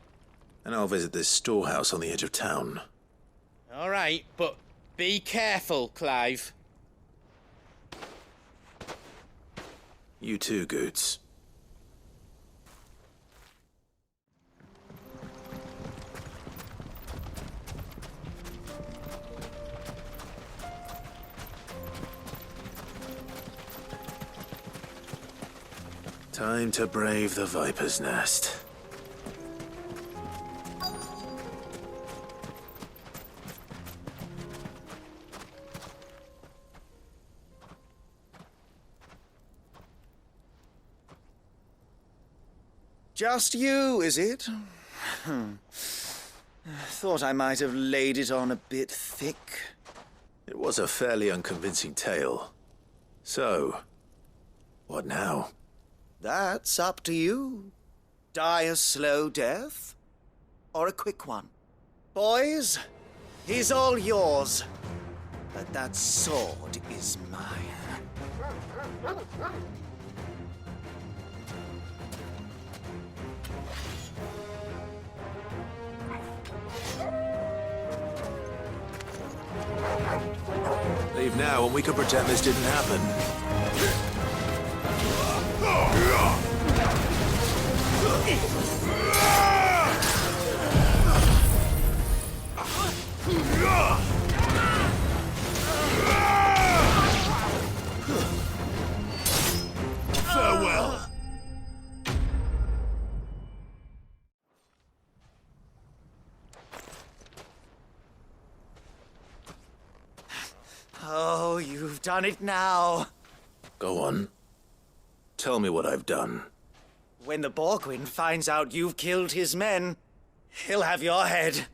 And I'll visit this storehouse on the edge of town. All right, but be careful, Clive. You too, Goots. Time to brave the Viper's Nest. Just you, is it? Thought I might have laid it on a bit thick. It was a fairly unconvincing tale. So, what now? That's up to you. Die a slow death, or a quick one. Boys, he's all yours. But that sword is mine. Leave now and we can pretend this didn't happen. Farewell. Oh, you've done it now. Go on. Tell me what I've done. When the Borgwyn finds out you've killed his men, he'll have your head.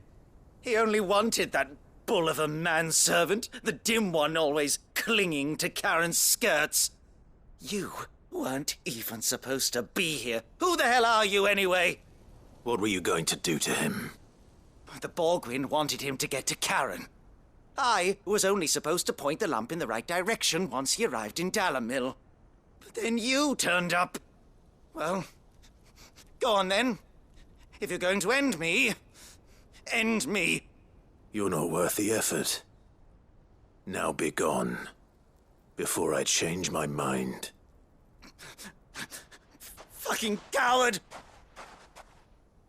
He only wanted that bull of a manservant, the dim one always clinging to Karen's skirts. You weren't even supposed to be here. Who the hell are you, anyway? What were you going to do to him? The Borgwyn wanted him to get to Karen. I was only supposed to point the lamp in the right direction once he arrived in Dalimil. But then you turned up. Well, go on then. If you're going to end me, end me. You're not worth the effort. Now be gone, before I change my mind. Fucking coward!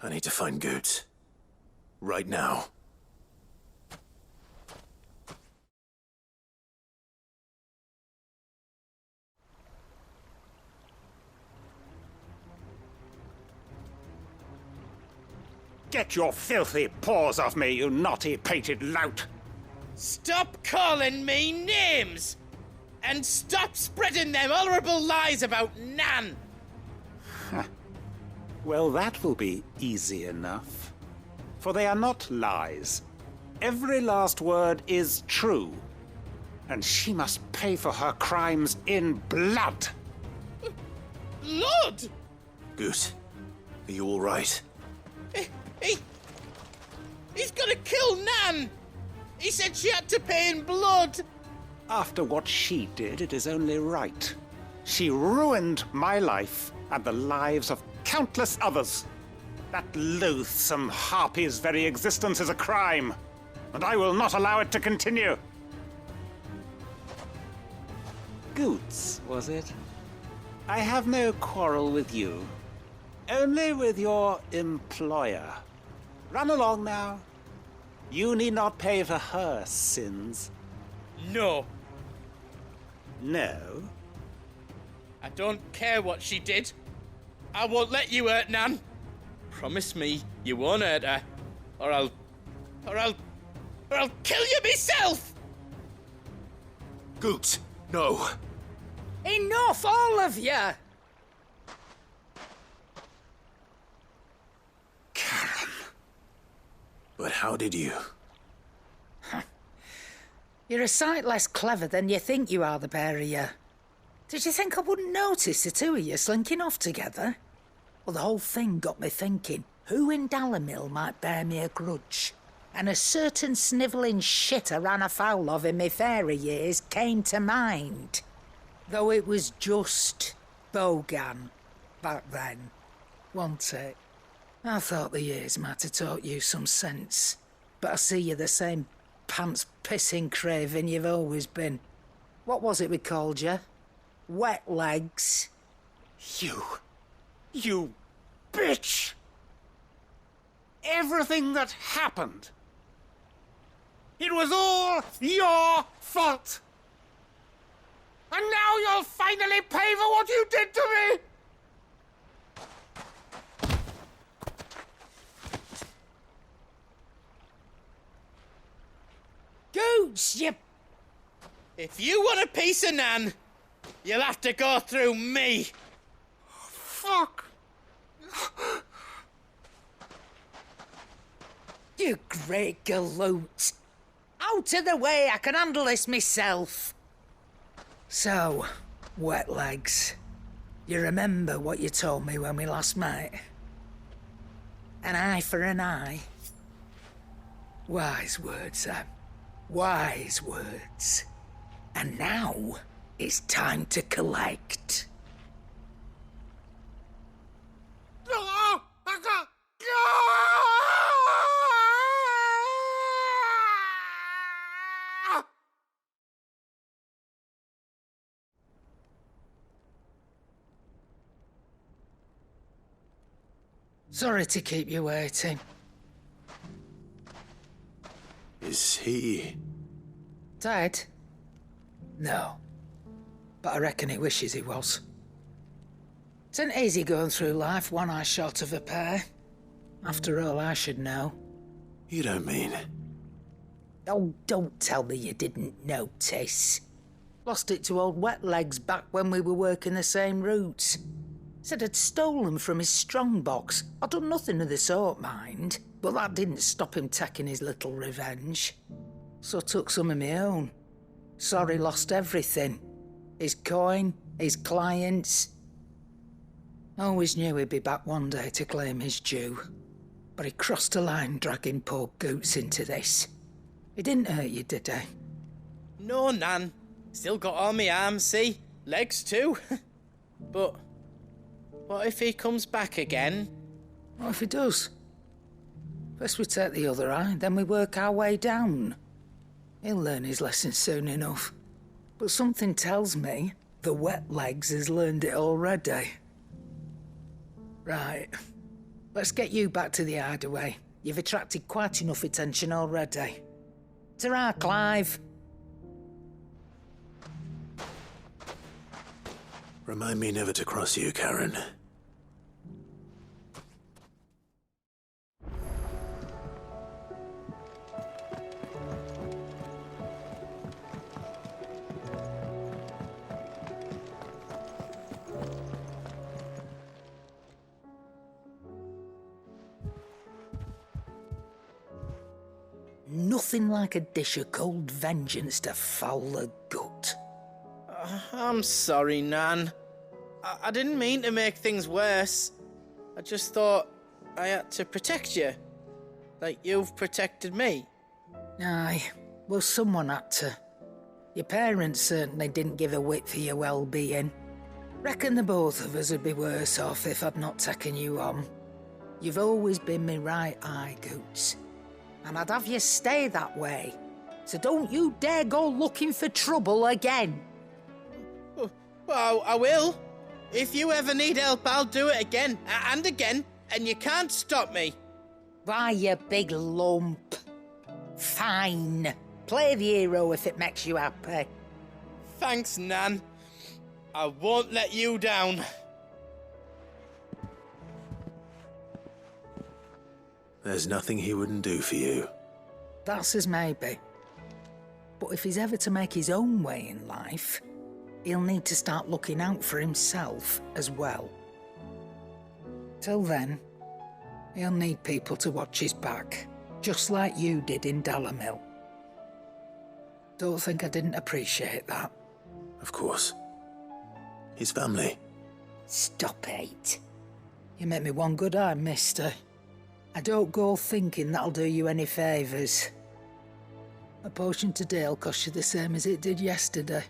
I need to find Goots. Right now. Get your filthy paws off me, you naughty-pated lout! Stop calling me names! And stop spreading them horrible lies about Nan! Well, that will be easy enough. For they are not lies. Every last word is true. And she must pay for her crimes in blood. Blood? Goot, are you all right? He's gonna kill Nan! He said she had to pay in blood! After what she did, it is only right. She ruined my life and the lives of countless others. That loathsome harpy's very existence is a crime, and I will not allow it to continue. Goots, was it? I have no quarrel with you. Only with your employer. Run along now. You need not pay for her sins. No. No? I don't care what she did. I won't let you hurt Nan. Promise me you won't hurt her, or I'll kill you myself! Goot, no. Enough, all of you! But how did you? You're a sight less clever than you think you are, the pair of you. Did you think I wouldn't notice the two of you slinking off together? Well, the whole thing got me thinking, who in Dalimil might bear me a grudge? And a certain snivelling shit I ran afoul of in my fairy years came to mind. Though it was just Bogan back then, wasn't it? I thought the years might have taught you some sense, but I see you're the same pants-pissing craven you've always been. What was it we called you? Wet legs? You bitch! Everything that happened, it was all your fault! And now you'll finally pay for what you did to me! Goots, you... If you want a piece of Nan, you'll have to go through me. Fuck! You great galoot! Out of the way, I can handle this myself. So, wet legs, you remember what you told me when we last met? An eye for an eye? Wise words, Sam. Wise words. And now, it's time to collect. Sorry to keep you waiting. Is he... Dead? No. But I reckon he wishes he was. It ain't easy going through life one eye short of a pair. After all, I should know. You don't mean... Oh, don't tell me you didn't notice. Lost it to old Wet Legs back when we were working the same routes. Said I'd stolen from his strongbox. I'd done nothing of the sort, mind. But that didn't stop him taking his little revenge. So I took some of my own. Sorry, lost everything. His coin, his clients. Always knew he'd be back one day to claim his due. But he crossed a line dragging poor Goots into this. He didn't hurt you, did he? No, Nan. Still got all my arms, see? Legs too. But what if he comes back again? What if he does? First we take the other eye, then we work our way down. He'll learn his lesson soon enough. But something tells me the Wet Legs has learned it already. Right. Let's get you back to the hideaway. You've attracted quite enough attention already. Ta-ra, Clive. Remind me never to cross you, Karen. Nothing like a dish of cold vengeance to foul the gut. I'm sorry, Nan. I didn't mean to make things worse. I just thought I had to protect you. Like you've protected me. Aye, well, someone had to. Your parents certainly didn't give a whit for your well-being. Reckon the both of us would be worse off if I'd not taken you on. You've always been my right eye, Goots. And I'd have you stay that way. So don't you dare go looking for trouble again. Well, I will. If you ever need help, I'll do it again and again, and you can't stop me. Why, you big lump. Fine. Play the hero if it makes you happy. Thanks, Nan. I won't let you down. There's nothing he wouldn't do for you. That's as maybe. But if he's ever to make his own way in life, he'll need to start looking out for himself as well. Till then, he'll need people to watch his back, just like you did in Dalimil. Don't think I didn't appreciate that. Of course. His family. Stop it. You make me one good eye, mister. I don't go thinking that'll do you any favours. A potion today'll cost you the same as it did yesterday.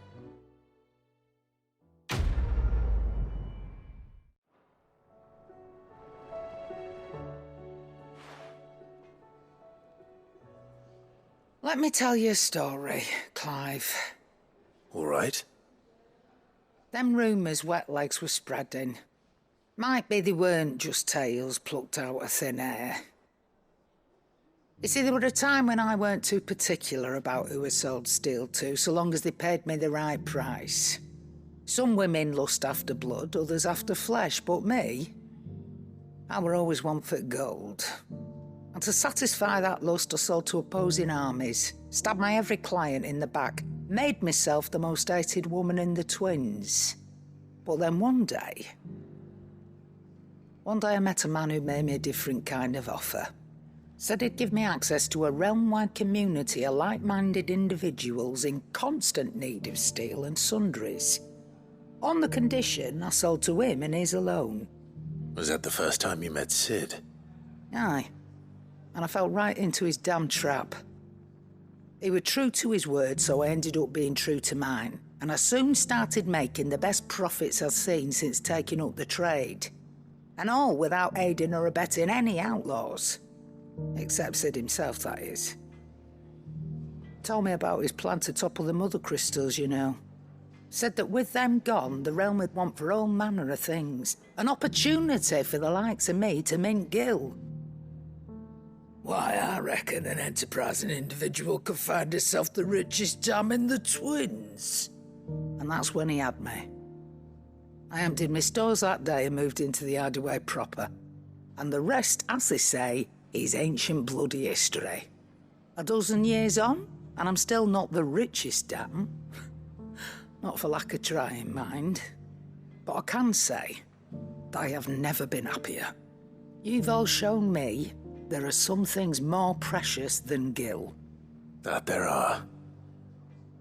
Let me tell you a story, Clive. All right. Them rumours wet legs were spreading. Might be they weren't just tales plucked out of thin air. You see, there were a time when I weren't too particular about who I sold steel to, so long as they paid me the right price. Some women lust after blood, others after flesh, but me, I were always one for gold. And to satisfy that lust, I sold to opposing armies, stabbed my every client in the back, made myself the most hated woman in the twins. But then one day I met a man who made me a different kind of offer. Said he'd give me access to a realm-wide community of like-minded individuals in constant need of steel and sundries. On the condition I sold to him and his alone. Was that the first time you met Sid? Aye. And I fell right into his damn trap. He was true to his word, so I ended up being true to mine. And I soon started making the best profits I've seen since taking up the trade. And all without aiding or abetting any outlaws. Except Sid himself, that is. Told me about his plan to topple the mother crystals, you know. Said that with them gone, the realm would want for all manner of things. An opportunity for the likes of me to mint gil. Why, I reckon an enterprising individual could find himself the richest dam in the twins. And that's when he had me. I emptied my stores that day and moved into the hideaway proper. And the rest, as they say, is ancient bloody history. A dozen years on, and I'm still not the richest dam. Not for lack of trying, mind. But I can say that I have never been happier. You've all shown me there are some things more precious than gil. That there are.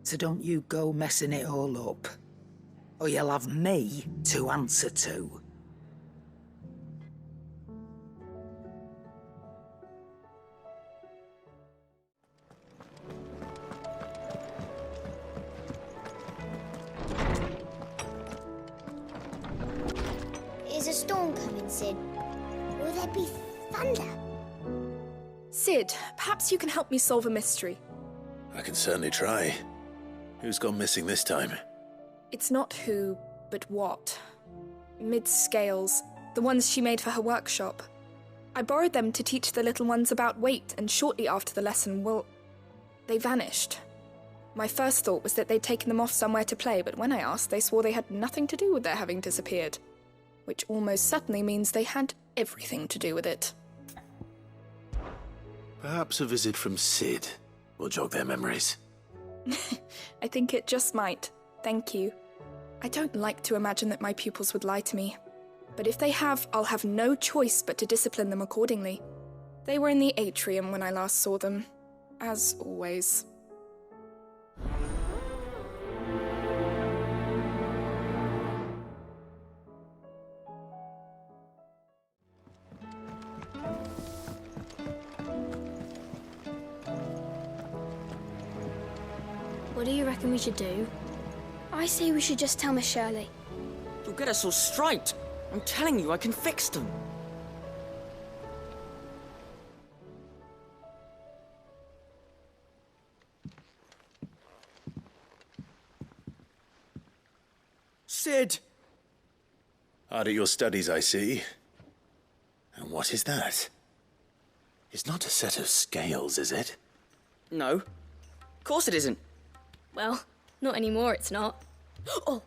So don't you go messing it all up, or you'll have me to answer to. Is a storm coming, Sid? Will there be thunder? Sid, perhaps you can help me solve a mystery. I can certainly try. Who's gone missing this time? It's not who, but what. Mid's scales, the ones she made for her workshop. I borrowed them to teach the little ones about weight, and shortly after the lesson, well, they vanished. My first thought was that they'd taken them off somewhere to play, but when I asked, they swore they had nothing to do with their having disappeared. Which almost certainly means they had everything to do with it. Perhaps a visit from Sid will jog their memories. I think it just might. Thank you. I don't like to imagine that my pupils would lie to me. But if they have, I'll have no choice but to discipline them accordingly. They were in the atrium when I last saw them. As always. What do you reckon we should do? I say we should just tell Miss Shirley. You'll get us all straight. I'm telling you, I can fix them. Sid! Hard at your studies, I see. And what is that? It's not a set of scales, is it? No. Of course it isn't. Well, not anymore, it's not. Oh!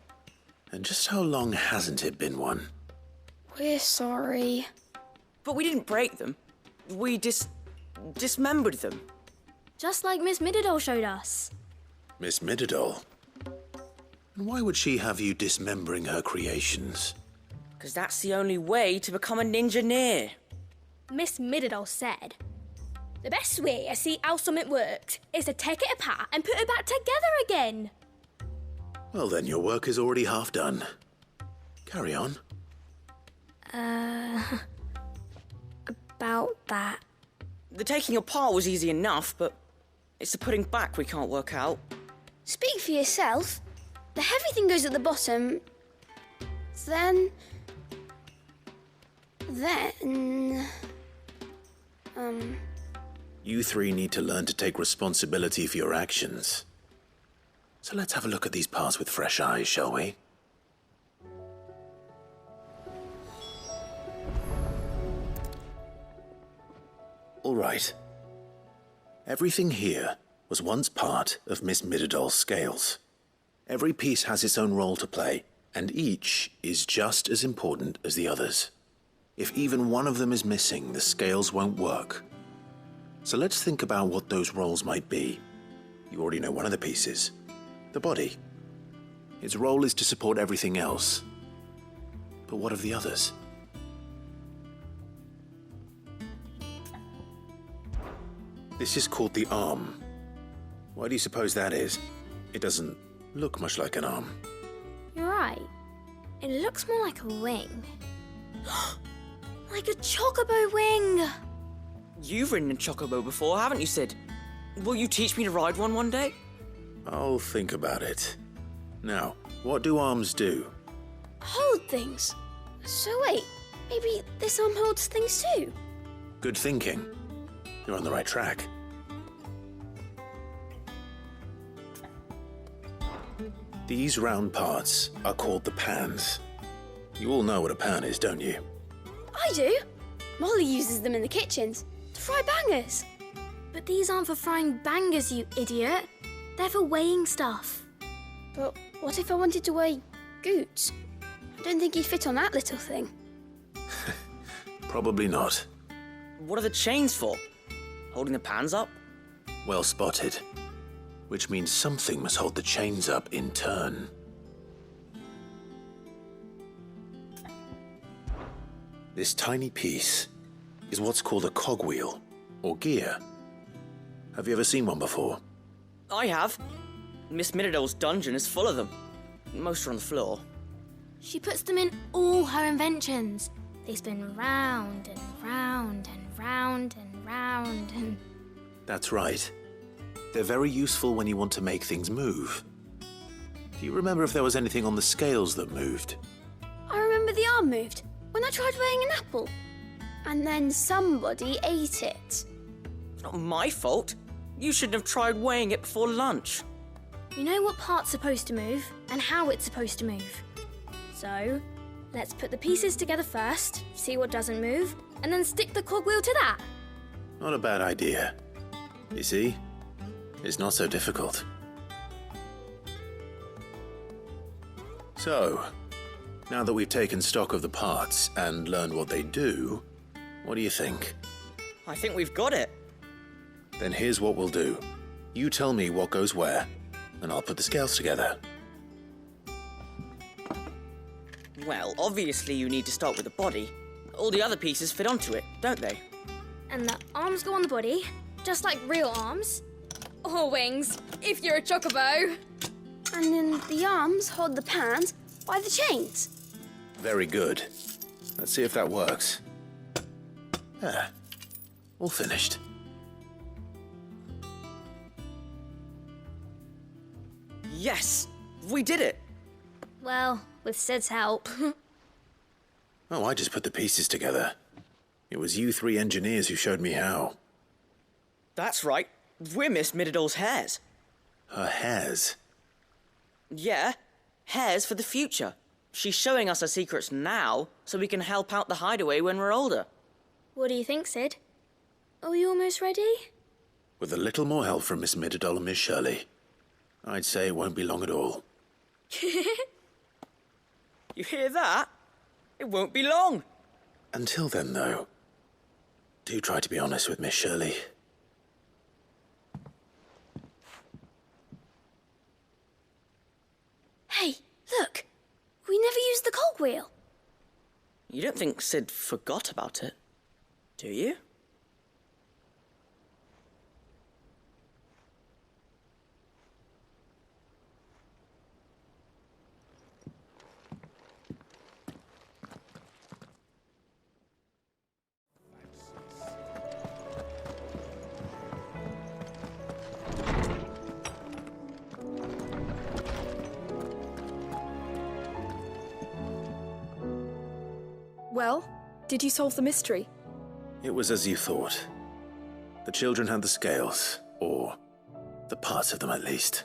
And just how long hasn't it been one? We're sorry. But we didn't break them. We dismembered them. Just like Miss Mididol showed us. Miss Mididol? And why would she have you dismembering her creations? Because that's the only way to become a ninja-neer. Miss Mididol said, the best way to see how something works is to take it apart and put it back together again. Well then, your work is already half done. Carry on. About that. The taking apart was easy enough, but it's the putting back we can't work out. Speak for yourself. The heavy thing goes at the bottom. Then... You three need to learn to take responsibility for your actions. So let's have a look at these parts with fresh eyes, shall we? All right. Everything here was once part of Miss Mididol's scales. Every piece has its own role to play, and each is just as important as the others. If even one of them is missing, the scales won't work. So let's think about what those roles might be. You already know one of the pieces. The body. Its role is to support everything else. But what of the others? This is called the arm. Why do you suppose that is? It doesn't look much like an arm. You're right. It looks more like a wing. Like a chocobo wing! You've ridden a chocobo before, haven't you, Sid? Will you teach me to ride one day? I'll think about it. Now, what do arms do? Hold things. So wait, maybe this arm holds things too? Good thinking. You're on the right track. These round parts are called the pans. You all know what a pan is, don't you? I do. Molly uses them in the kitchens to fry bangers. But these aren't for frying bangers, you idiot. They're for weighing stuff. But what if I wanted to weigh Goots? I don't think he'd fit on that little thing. Probably not. What are the chains for? Holding the pans up? Well spotted. Which means something must hold the chains up in turn. This tiny piece is what's called a cogwheel, or gear. Have you ever seen one before? I have. Miss Mididol's dungeon is full of them. Most are on the floor. She puts them in all her inventions. They spin round and round and round and round and... That's right. They're very useful when you want to make things move. Do you remember if there was anything on the scales that moved? I remember the arm moved when I tried weighing an apple. And then somebody ate it. It's not my fault. You shouldn't have tried weighing it before lunch. You know what part's supposed to move and how it's supposed to move. So, let's put the pieces together first, see what doesn't move, and then stick the cogwheel to that. Not a bad idea. You see? It's not so difficult. So, now that we've taken stock of the parts and learned what they do, what do you think? I think we've got it. Then here's what we'll do. You tell me what goes where, and I'll put the scales together. Well, obviously you need to start with the body. All the other pieces fit onto it, don't they? And the arms go on the body, just like real arms. Or wings, if you're a chocobo. And then the arms hold the pans by the chains. Very good. Let's see if that works. There. All finished. Yes! We did it! Well, with Sid's help. Oh, I just put the pieces together. It was you three engineers who showed me how. That's right. We're Miss Mididol's hairs. Her hairs? Yeah. Hairs for the future. she's showing us her secrets now so we can help out the hideaway when we're older. What do you think, Sid? Are you almost ready? With a little more help from Miss Midadol and Miss Shirley, I'd say it won't be long at all. You hear that? It won't be long. Until then, though, do try to be honest with Miss Shirley. Hey, look! We never used the cogwheel. You don't think Sid forgot about it, do you? Well, did you solve the mystery? It was as you thought. The children had the scales, or the parts of them at least.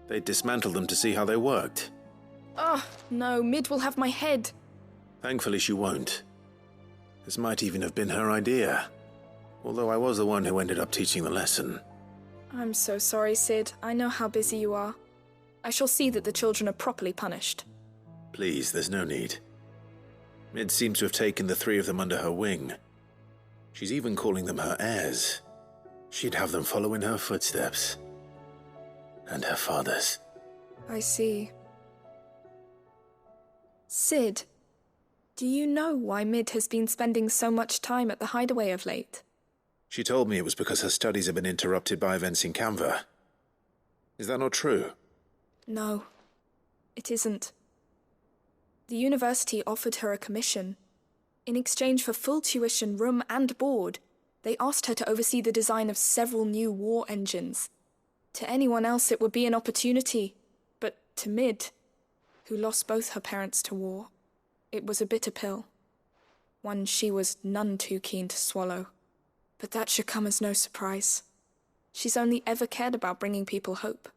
They dismantled them to see how they worked. Oh, no, Mid will have my head. Thankfully she won't. This might even have been her idea. Although I was the one who ended up teaching the lesson. I'm so sorry, Sid. I know how busy you are. I shall see that the children are properly punished. Please, there's no need. Mid seems to have taken the three of them under her wing. She's even calling them her heirs. She'd have them follow in her footsteps. And her father's. I see. Sid, do you know why Mid has been spending so much time at the hideaway of late? She told me it was because her studies have been interrupted by events in Canva. Is that not true? No, it isn't. The university offered her a commission. In exchange for full tuition, room and board, they asked her to oversee the design of several new war engines. To anyone else it would be an opportunity, but to Mid, who lost both her parents to war, it was a bitter pill. One she was none too keen to swallow. But that should come as no surprise. She's only ever cared about bringing people hope.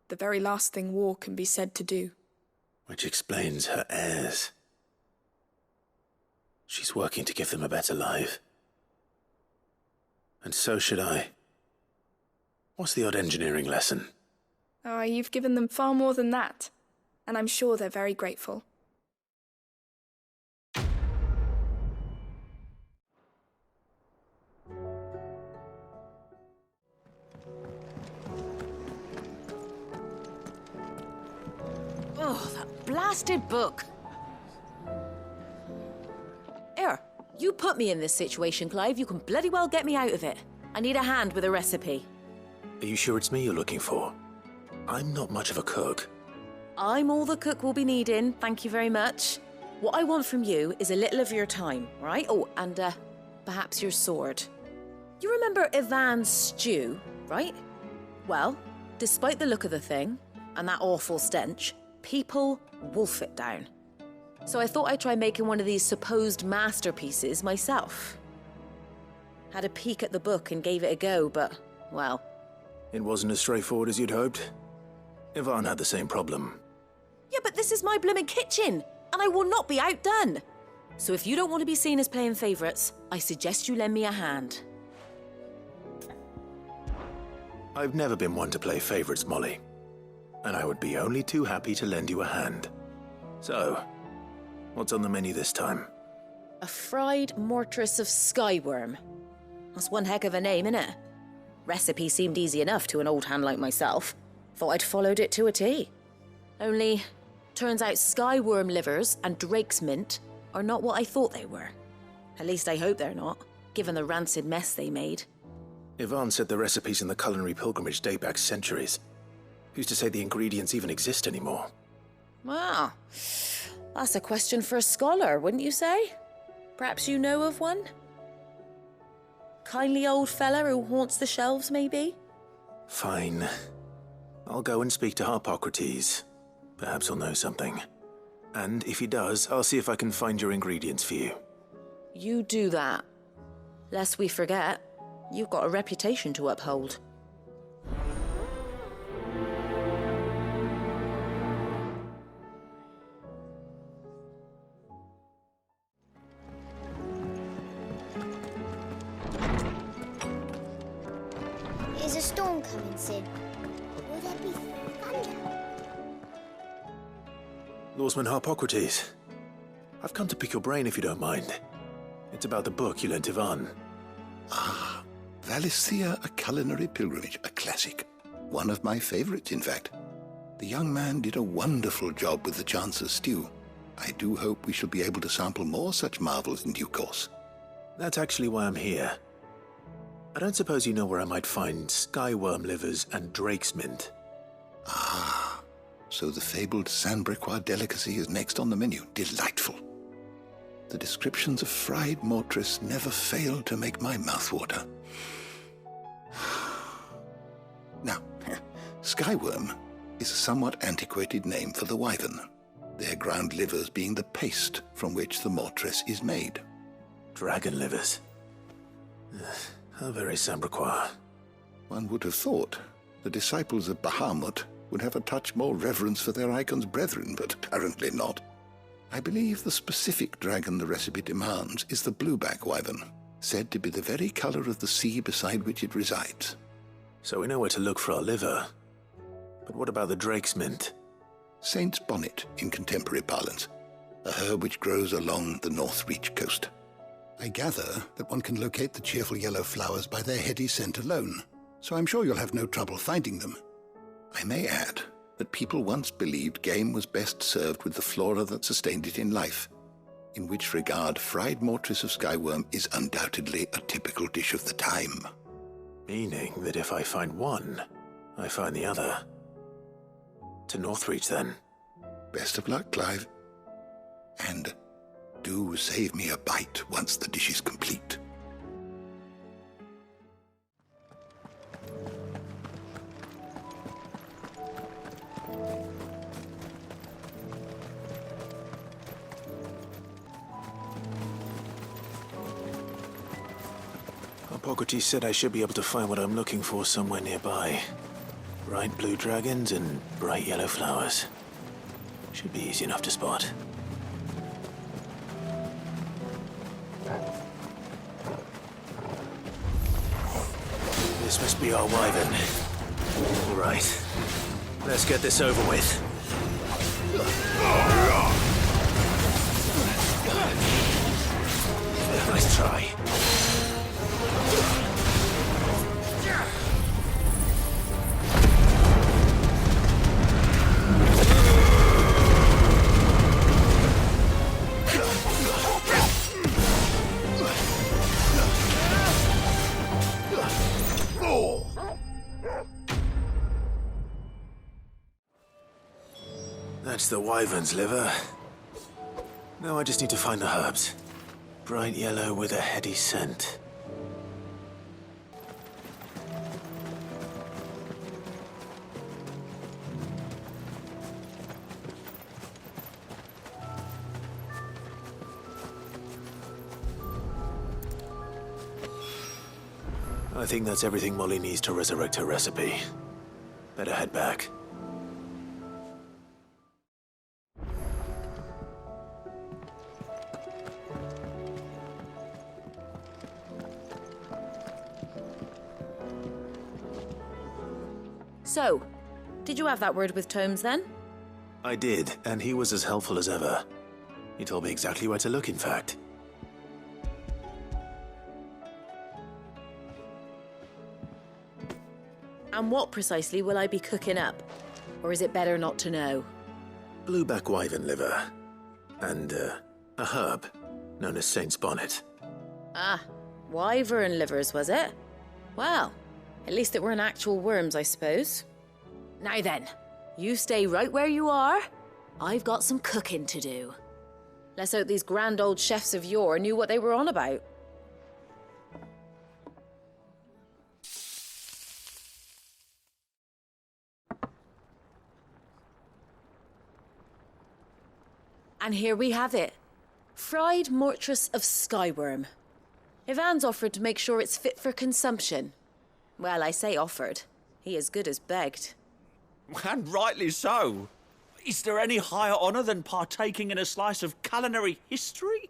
The very last thing war can be said to do. Which explains her heirs. She's working to give them a better life. And so should I. What's the odd engineering lesson? Oh, you've given them far more than that. And I'm sure they're very grateful. Oh, that blasted book. Here, you put me in this situation, Clive. You can bloody well get me out of it. I need a hand with a recipe. Are you sure it's me you're looking for? I'm not much of a cook. I'm all the cook will be needing, thank you very much. What I want from you is a little of your time, right? Oh, and perhaps your sword. You remember Ivan's stew, right? Well, despite the look of the thing, and that awful stench, people wolf it down. So I thought I'd try making one of these supposed masterpieces myself. Had a peek at the book and gave it a go, but, well... It wasn't as straightforward as you'd hoped? Ivan had the same problem. Yeah, but this is my blooming kitchen, and I will not be outdone. So if you don't want to be seen as playing favourites, I suggest you lend me a hand. I've never been one to play favourites, Molly. And I would be only too happy to lend you a hand. So, what's on the menu this time? A fried mortress of skyworm. That's one heck of a name, innit? Recipe seemed easy enough to an old hand like myself. Thought I'd followed it to a T. Only, turns out skyworm livers and drake's mint are not what I thought they were. At least I hope they're not, given the rancid mess they made. Ivan said the recipes in the culinary pilgrimage date back centuries. Who's to say the ingredients even exist anymore? Well, that's a question for a scholar, wouldn't you say? Perhaps you know of one? Kindly old fella who haunts the shelves, maybe? Fine. I'll go and speak to Harpocrates. Perhaps he'll know something. And if he does, I'll see if I can find your ingredients for you. You do that. Lest we forget, you've got a reputation to uphold. Is a storm coming, Sid? Will there be thunder? Lawsman Harpocrates, I've come to pick your brain if you don't mind. It's about the book you lent Ivan. Ah, Valisthea, A Culinary Pilgrimage, a classic. One of my favorites, in fact. The young man did a wonderful job with the Chance's stew. I do hope we shall be able to sample more such marvels in due course. That's actually why I'm here. I don't suppose you know where I might find skyworm livers and drake's mint. Ah, so the fabled Sandbrequois delicacy is next on the menu. Delightful. The descriptions of fried mortress never fail to make my mouth water. Now, skyworm is a somewhat antiquated name for the wyvern, their ground livers being the paste from which the mortress is made. Dragon livers. How very Sandbrequois. One would have thought the disciples of Bahamut would have a touch more reverence for their icon's brethren, but apparently not. I believe the specific dragon the recipe demands is the blueback wyvern, said to be the very color of the sea beside which it resides. So we know where to look for our liver. But what about the drake's mint? Saint's bonnet in contemporary parlance, a herb which grows along the North Reach coast. I gather that one can locate the cheerful yellow flowers by their heady scent alone, so I'm sure you'll have no trouble finding them. I may add that people once believed game was best served with the flora that sustained it in life, in which regard fried mortress of skyworm is undoubtedly a typical dish of the time. Meaning that if I find one, I find the other. To Northreach, then. Best of luck, Clive. And do save me a bite once the dish is complete. Harpocrates said I should be able to find what I'm looking for somewhere nearby. Bright blue dragons and bright yellow flowers. Should be easy enough to spot. This must be our wyvern. All right. Let's get this over with. Nice try. That's the wyvern's liver. Now I just need to find the herbs. Bright yellow with a heady scent. I think that's everything Molly needs to resurrect her recipe. Better head back. So, did you have that word with Tomes then? I did, and he was as helpful as ever. He told me exactly where to look, in fact. And what precisely will I be cooking up? Or is it better not to know? Blueback wyvern liver. And, a herb known as Saint's bonnet. Ah, wyvern livers, was it? Well, at least it weren't actual worms, I suppose. Now then, you stay right where you are. I've got some cooking to do. Let's hope these grand old chefs of yore knew what they were on about. And here we have it. Fried mortress of skyworm. Ivan's offered to make sure it's fit for consumption. Well, I say offered. He as good as begged. And rightly so. Is there any higher honour than partaking in a slice of culinary history?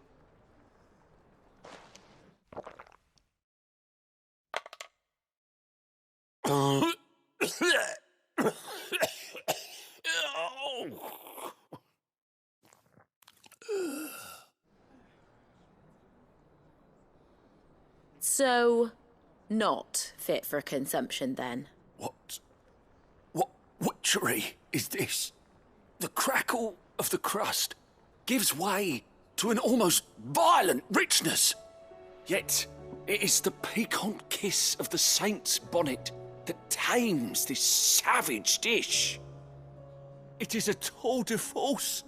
So, not fit for consumption then? What witchery is this? The crackle of the crust gives way to an almost violent richness. Yet, it is the piquant kiss of the saint's bonnet that tames this savage dish. It is a tour de force,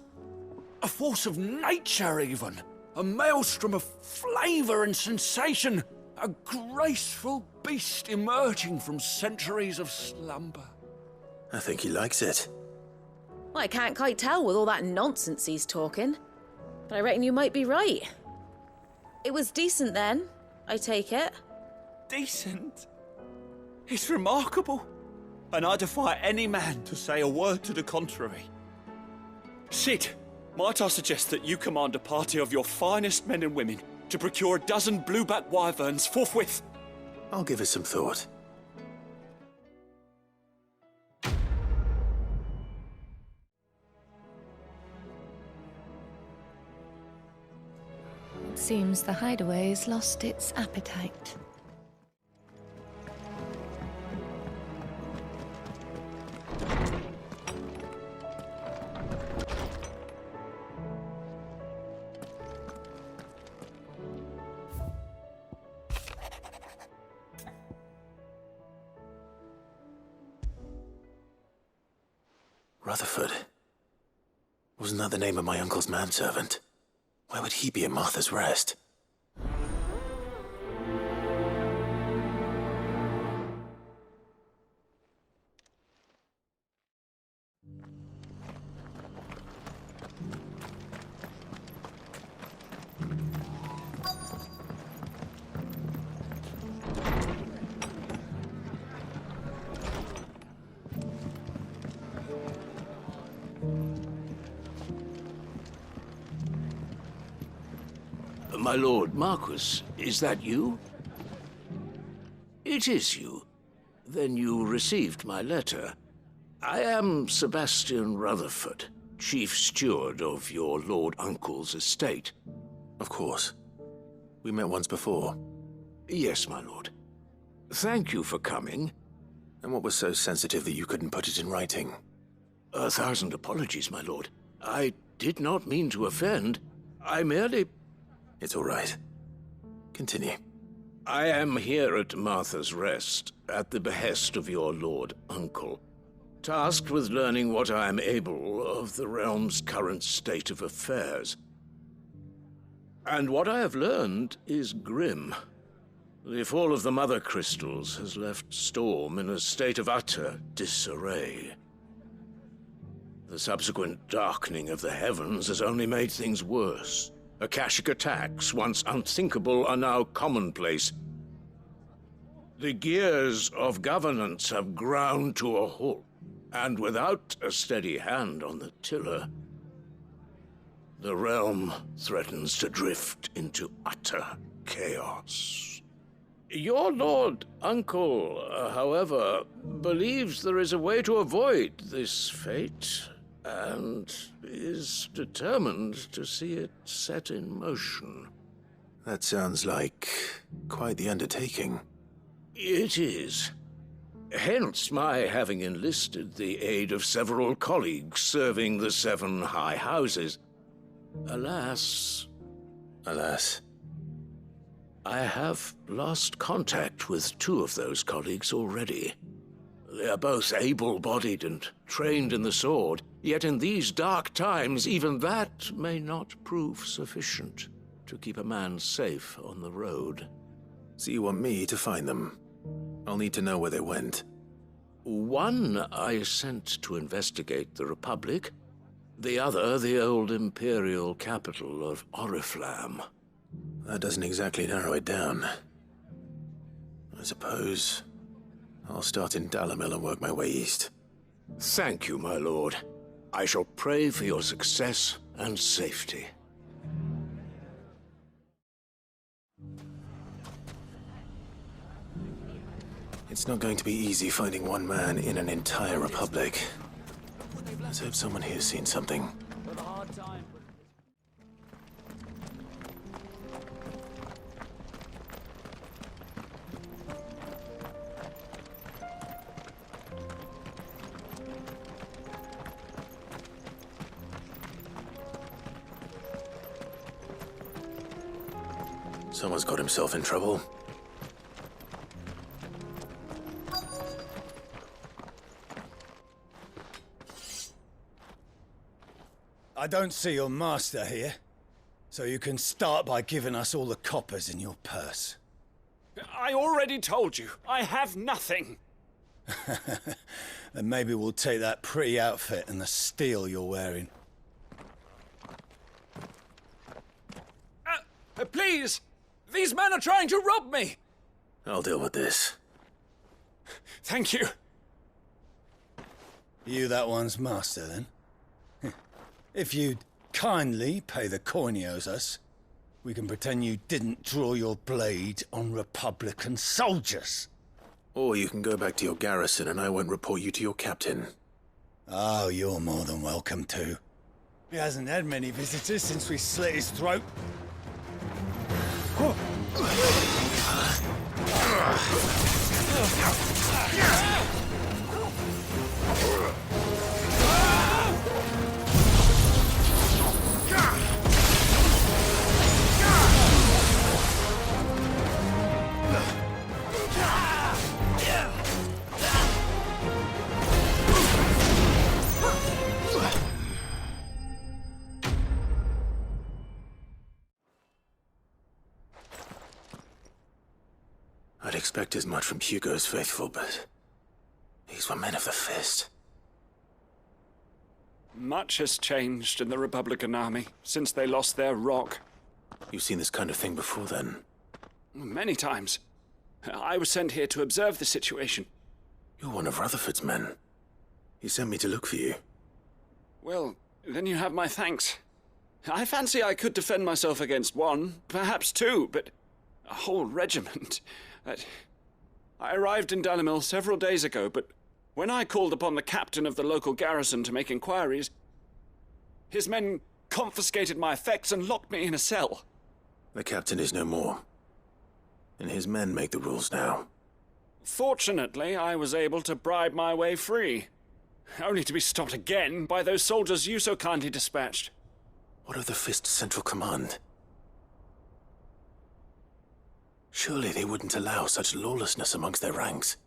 a force of nature even, a maelstrom of flavour and sensation, a graceful beast emerging from centuries of slumber. I think he likes it. Well, I can't quite tell with all that nonsense he's talking, but I reckon you might be right. It was decent then, I take it. Decent? It's remarkable, and I defy any man to say a word to the contrary. Sid, might I suggest that you command a party of your finest men and women to procure a dozen blueback wyverns forthwith? I'll give it some thought. It seems the hideaway's lost its appetite. Rutherford. Wasn't that the name of my uncle's manservant? Why would he be at Martha's Rest? My lord Marquis, is that you? It is you. Then you received my letter. I am Sebastian Rutherford, chief steward of your lord uncle's estate. Of course. We met once before. Yes, my lord. Thank you for coming. And what was so sensitive that you couldn't put it in writing? 1,000 apologies, my lord. I did not mean to offend. I merely... It's all right. Continue. I am here at Martha's Rest, at the behest of your lord uncle, tasked with learning what I am able of the realm's current state of affairs. And what I have learned is grim. The fall of the Mother Crystals has left Storm in a state of utter disarray. The subsequent darkening of the heavens has only made things worse. Akashic attacks, once unthinkable, are now commonplace. The gears of governance have ground to a halt, and without a steady hand on the tiller, the realm threatens to drift into utter chaos. Your lord uncle, however, believes there is a way to avoid this fate, and is determined to see it set in motion. That sounds like quite the undertaking. It is. Hence my having enlisted the aid of several colleagues serving the 7 high houses. Alas, I have lost contact with 2 of those colleagues already. They are both able-bodied and trained in the sword, yet in these dark times, even that may not prove sufficient to keep a man safe on the road. So you want me to find them? I'll need to know where they went. One I sent to investigate the Republic, the other the old Imperial capital of Oriflamme. That doesn't exactly narrow it down. I suppose I'll start in Dalimil and work my way east. Thank you, my lord. I shall pray for your success and safety. It's not going to be easy finding one man in an entire republic. Let's hope someone here's seen something. Someone's got himself in trouble. I don't see your master here, so you can start by giving us all the coppers in your purse. I already told you, I have nothing. Then maybe we'll take that pretty outfit and the steel you're wearing. Please! These men are trying to rob me! I'll deal with this. Thank you. You that one's master, then? If you'd kindly pay the coin he owes us, we can pretend you didn't draw your blade on Republican soldiers. Or you can go back to your garrison and I won't report you to your captain. Oh, you're more than welcome to. He hasn't had many visitors since we slit his throat. I'd expect as much from Hugo's faithful, but these were men of the fist. Much has changed in the Republican army since they lost their rock. You've seen this kind of thing before, then? Many times. I was sent here to observe the situation. You're one of Rutherford's men. He sent me to look for you. Well, then you have my thanks. I fancy I could defend myself against one, perhaps two, but a whole regiment. I arrived in Dalimil several days ago, but when I called upon the captain of the local garrison to make inquiries, his men confiscated my effects and locked me in a cell. The captain is no more, and his men make the rules now. Fortunately, I was able to bribe my way free, only to be stopped again by those soldiers you so kindly dispatched. What of the Fist's central command? Surely they wouldn't allow such lawlessness amongst their ranks.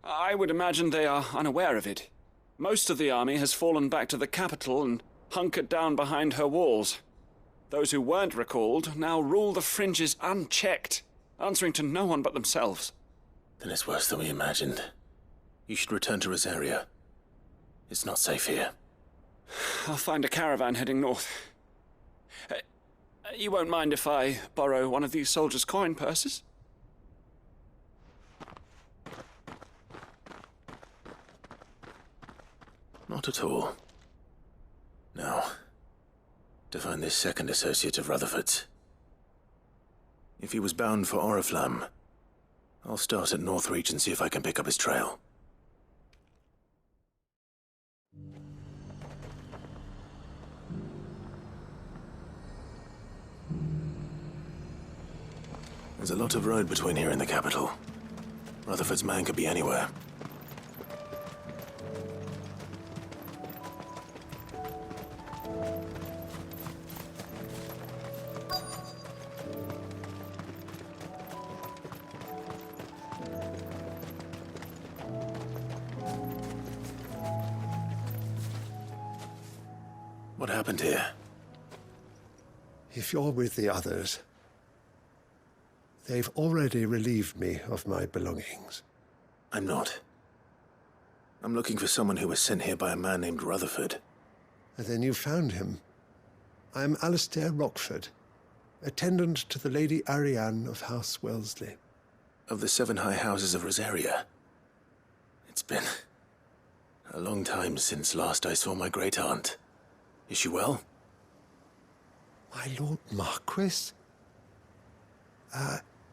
I would imagine they are unaware of it. Most of the army has fallen back to the capital and hunkered down behind her walls. Those who weren't recalled now rule the fringes unchecked, answering to no one but themselves. Then it's worse than we imagined. You should return to Rosaria. It's not safe here. I'll find a caravan heading north. You won't mind if I borrow one of these soldiers' coin purses? Not at all. Now, to find this second associate of Rutherford's. If he was bound for Oriflamme, I'll start at Northreach and see if I can pick up his trail. There's a lot of road between here and the capital. Rutherford's man could be anywhere. What happened here? If you're with the others, they've already relieved me of my belongings. I'm not. I'm looking for someone who was sent here by a man named Rutherford. And then you found him. I'm Alistair Rockford, attendant to the Lady Ariane of House Wellesley. Of the 7 high houses of Rosaria. It's been a long time since last I saw my great-aunt. Is she well? My Lord Marquis?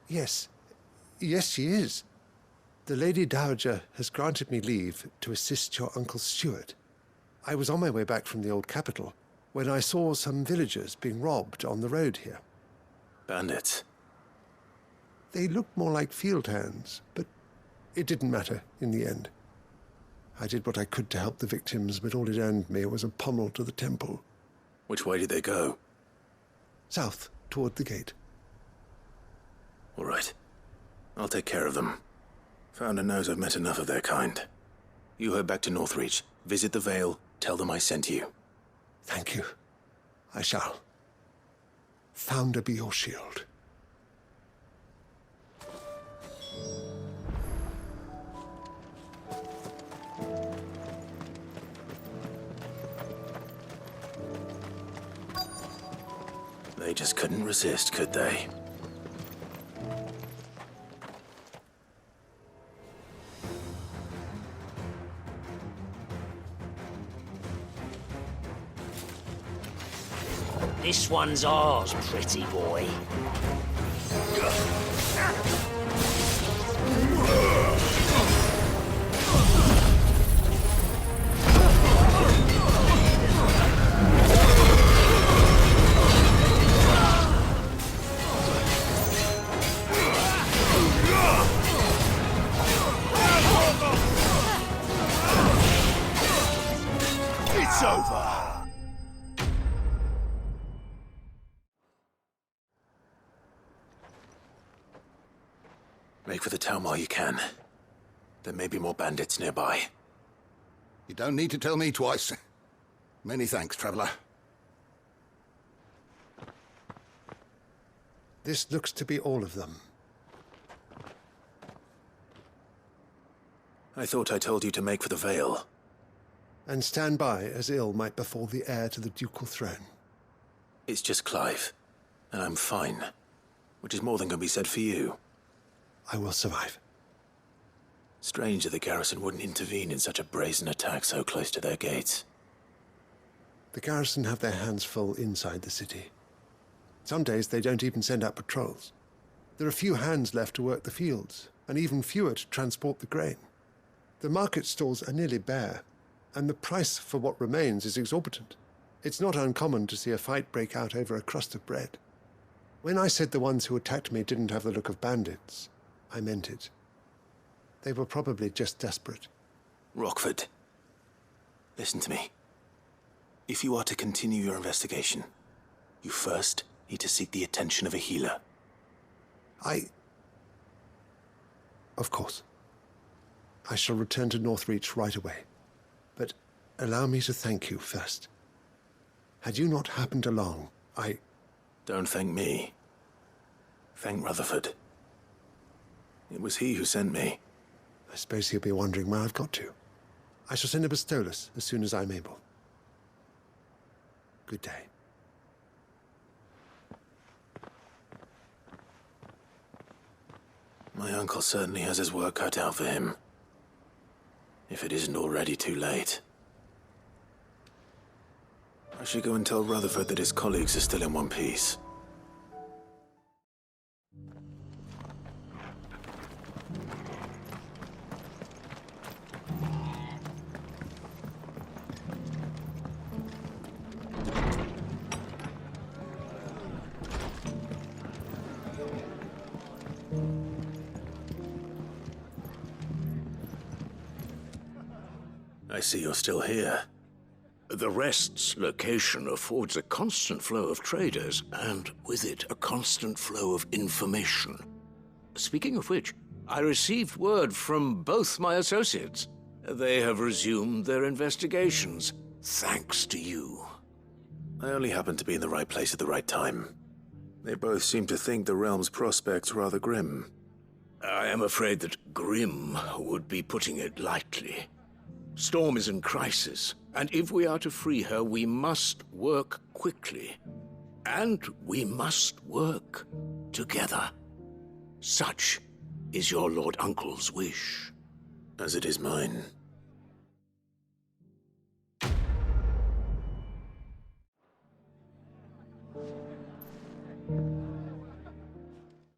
Yes. Yes, she is. The Lady Dowager has granted me leave to assist your Uncle Stuart. I was on my way back from the old capital when I saw some villagers being robbed on the road here. Bandits? They looked more like field hands, but it didn't matter in the end. I did what I could to help the victims, but all it earned me was a pommel to the temple. Which way did they go? South, toward the gate. All right. I'll take care of them. Founder knows I've met enough of their kind. You head back to Northreach, visit the Vale, tell them I sent you. Thank you. I shall. Founder be your shield. They just couldn't resist, could they? This one's ours, pretty boy. It's over. Make for the town while you can. There may be more bandits nearby. You don't need to tell me twice. Many thanks, traveler. This looks to be all of them. I thought I told you to make for the Vale. And stand by as ill might befall the heir to the ducal throne. It's just Clive, and I'm fine. Which is more than can be said for you. I will survive. Strange that the garrison wouldn't intervene in such a brazen attack so close to their gates. The garrison have their hands full inside the city. Some days they don't even send out patrols. There are few hands left to work the fields, and even fewer to transport the grain. The market stalls are nearly bare, and the price for what remains is exorbitant. It's not uncommon to see a fight break out over a crust of bread. When I said the ones who attacked me didn't have the look of bandits, I meant it. They were probably just desperate. Rockford, listen to me. If you are to continue your investigation, you first need to seek the attention of a healer. Of course. I shall return to Northreach right away. But allow me to thank you first. Had you not happened along, Don't thank me. Thank Rutherford. It was he who sent me. I suppose he'll be wondering where I've got to. I shall send a Bistolus as soon as I'm able. Good day. My uncle certainly has his work cut out for him. If it isn't already too late. I should go and tell Rutherford that his colleagues are still in one piece. I see you're still here. The Rest's location affords a constant flow of traders, and with it, a constant flow of information. Speaking of which, I received word from both my associates. They have resumed their investigations, thanks to you. I only happened to be in the right place at the right time. They both seem to think the realm's prospects rather grim. I am afraid that grim would be putting it lightly. Storm is in crisis, and if we are to free her, we must work quickly. And we must work together. Such is your Lord Uncle's wish. As it is mine.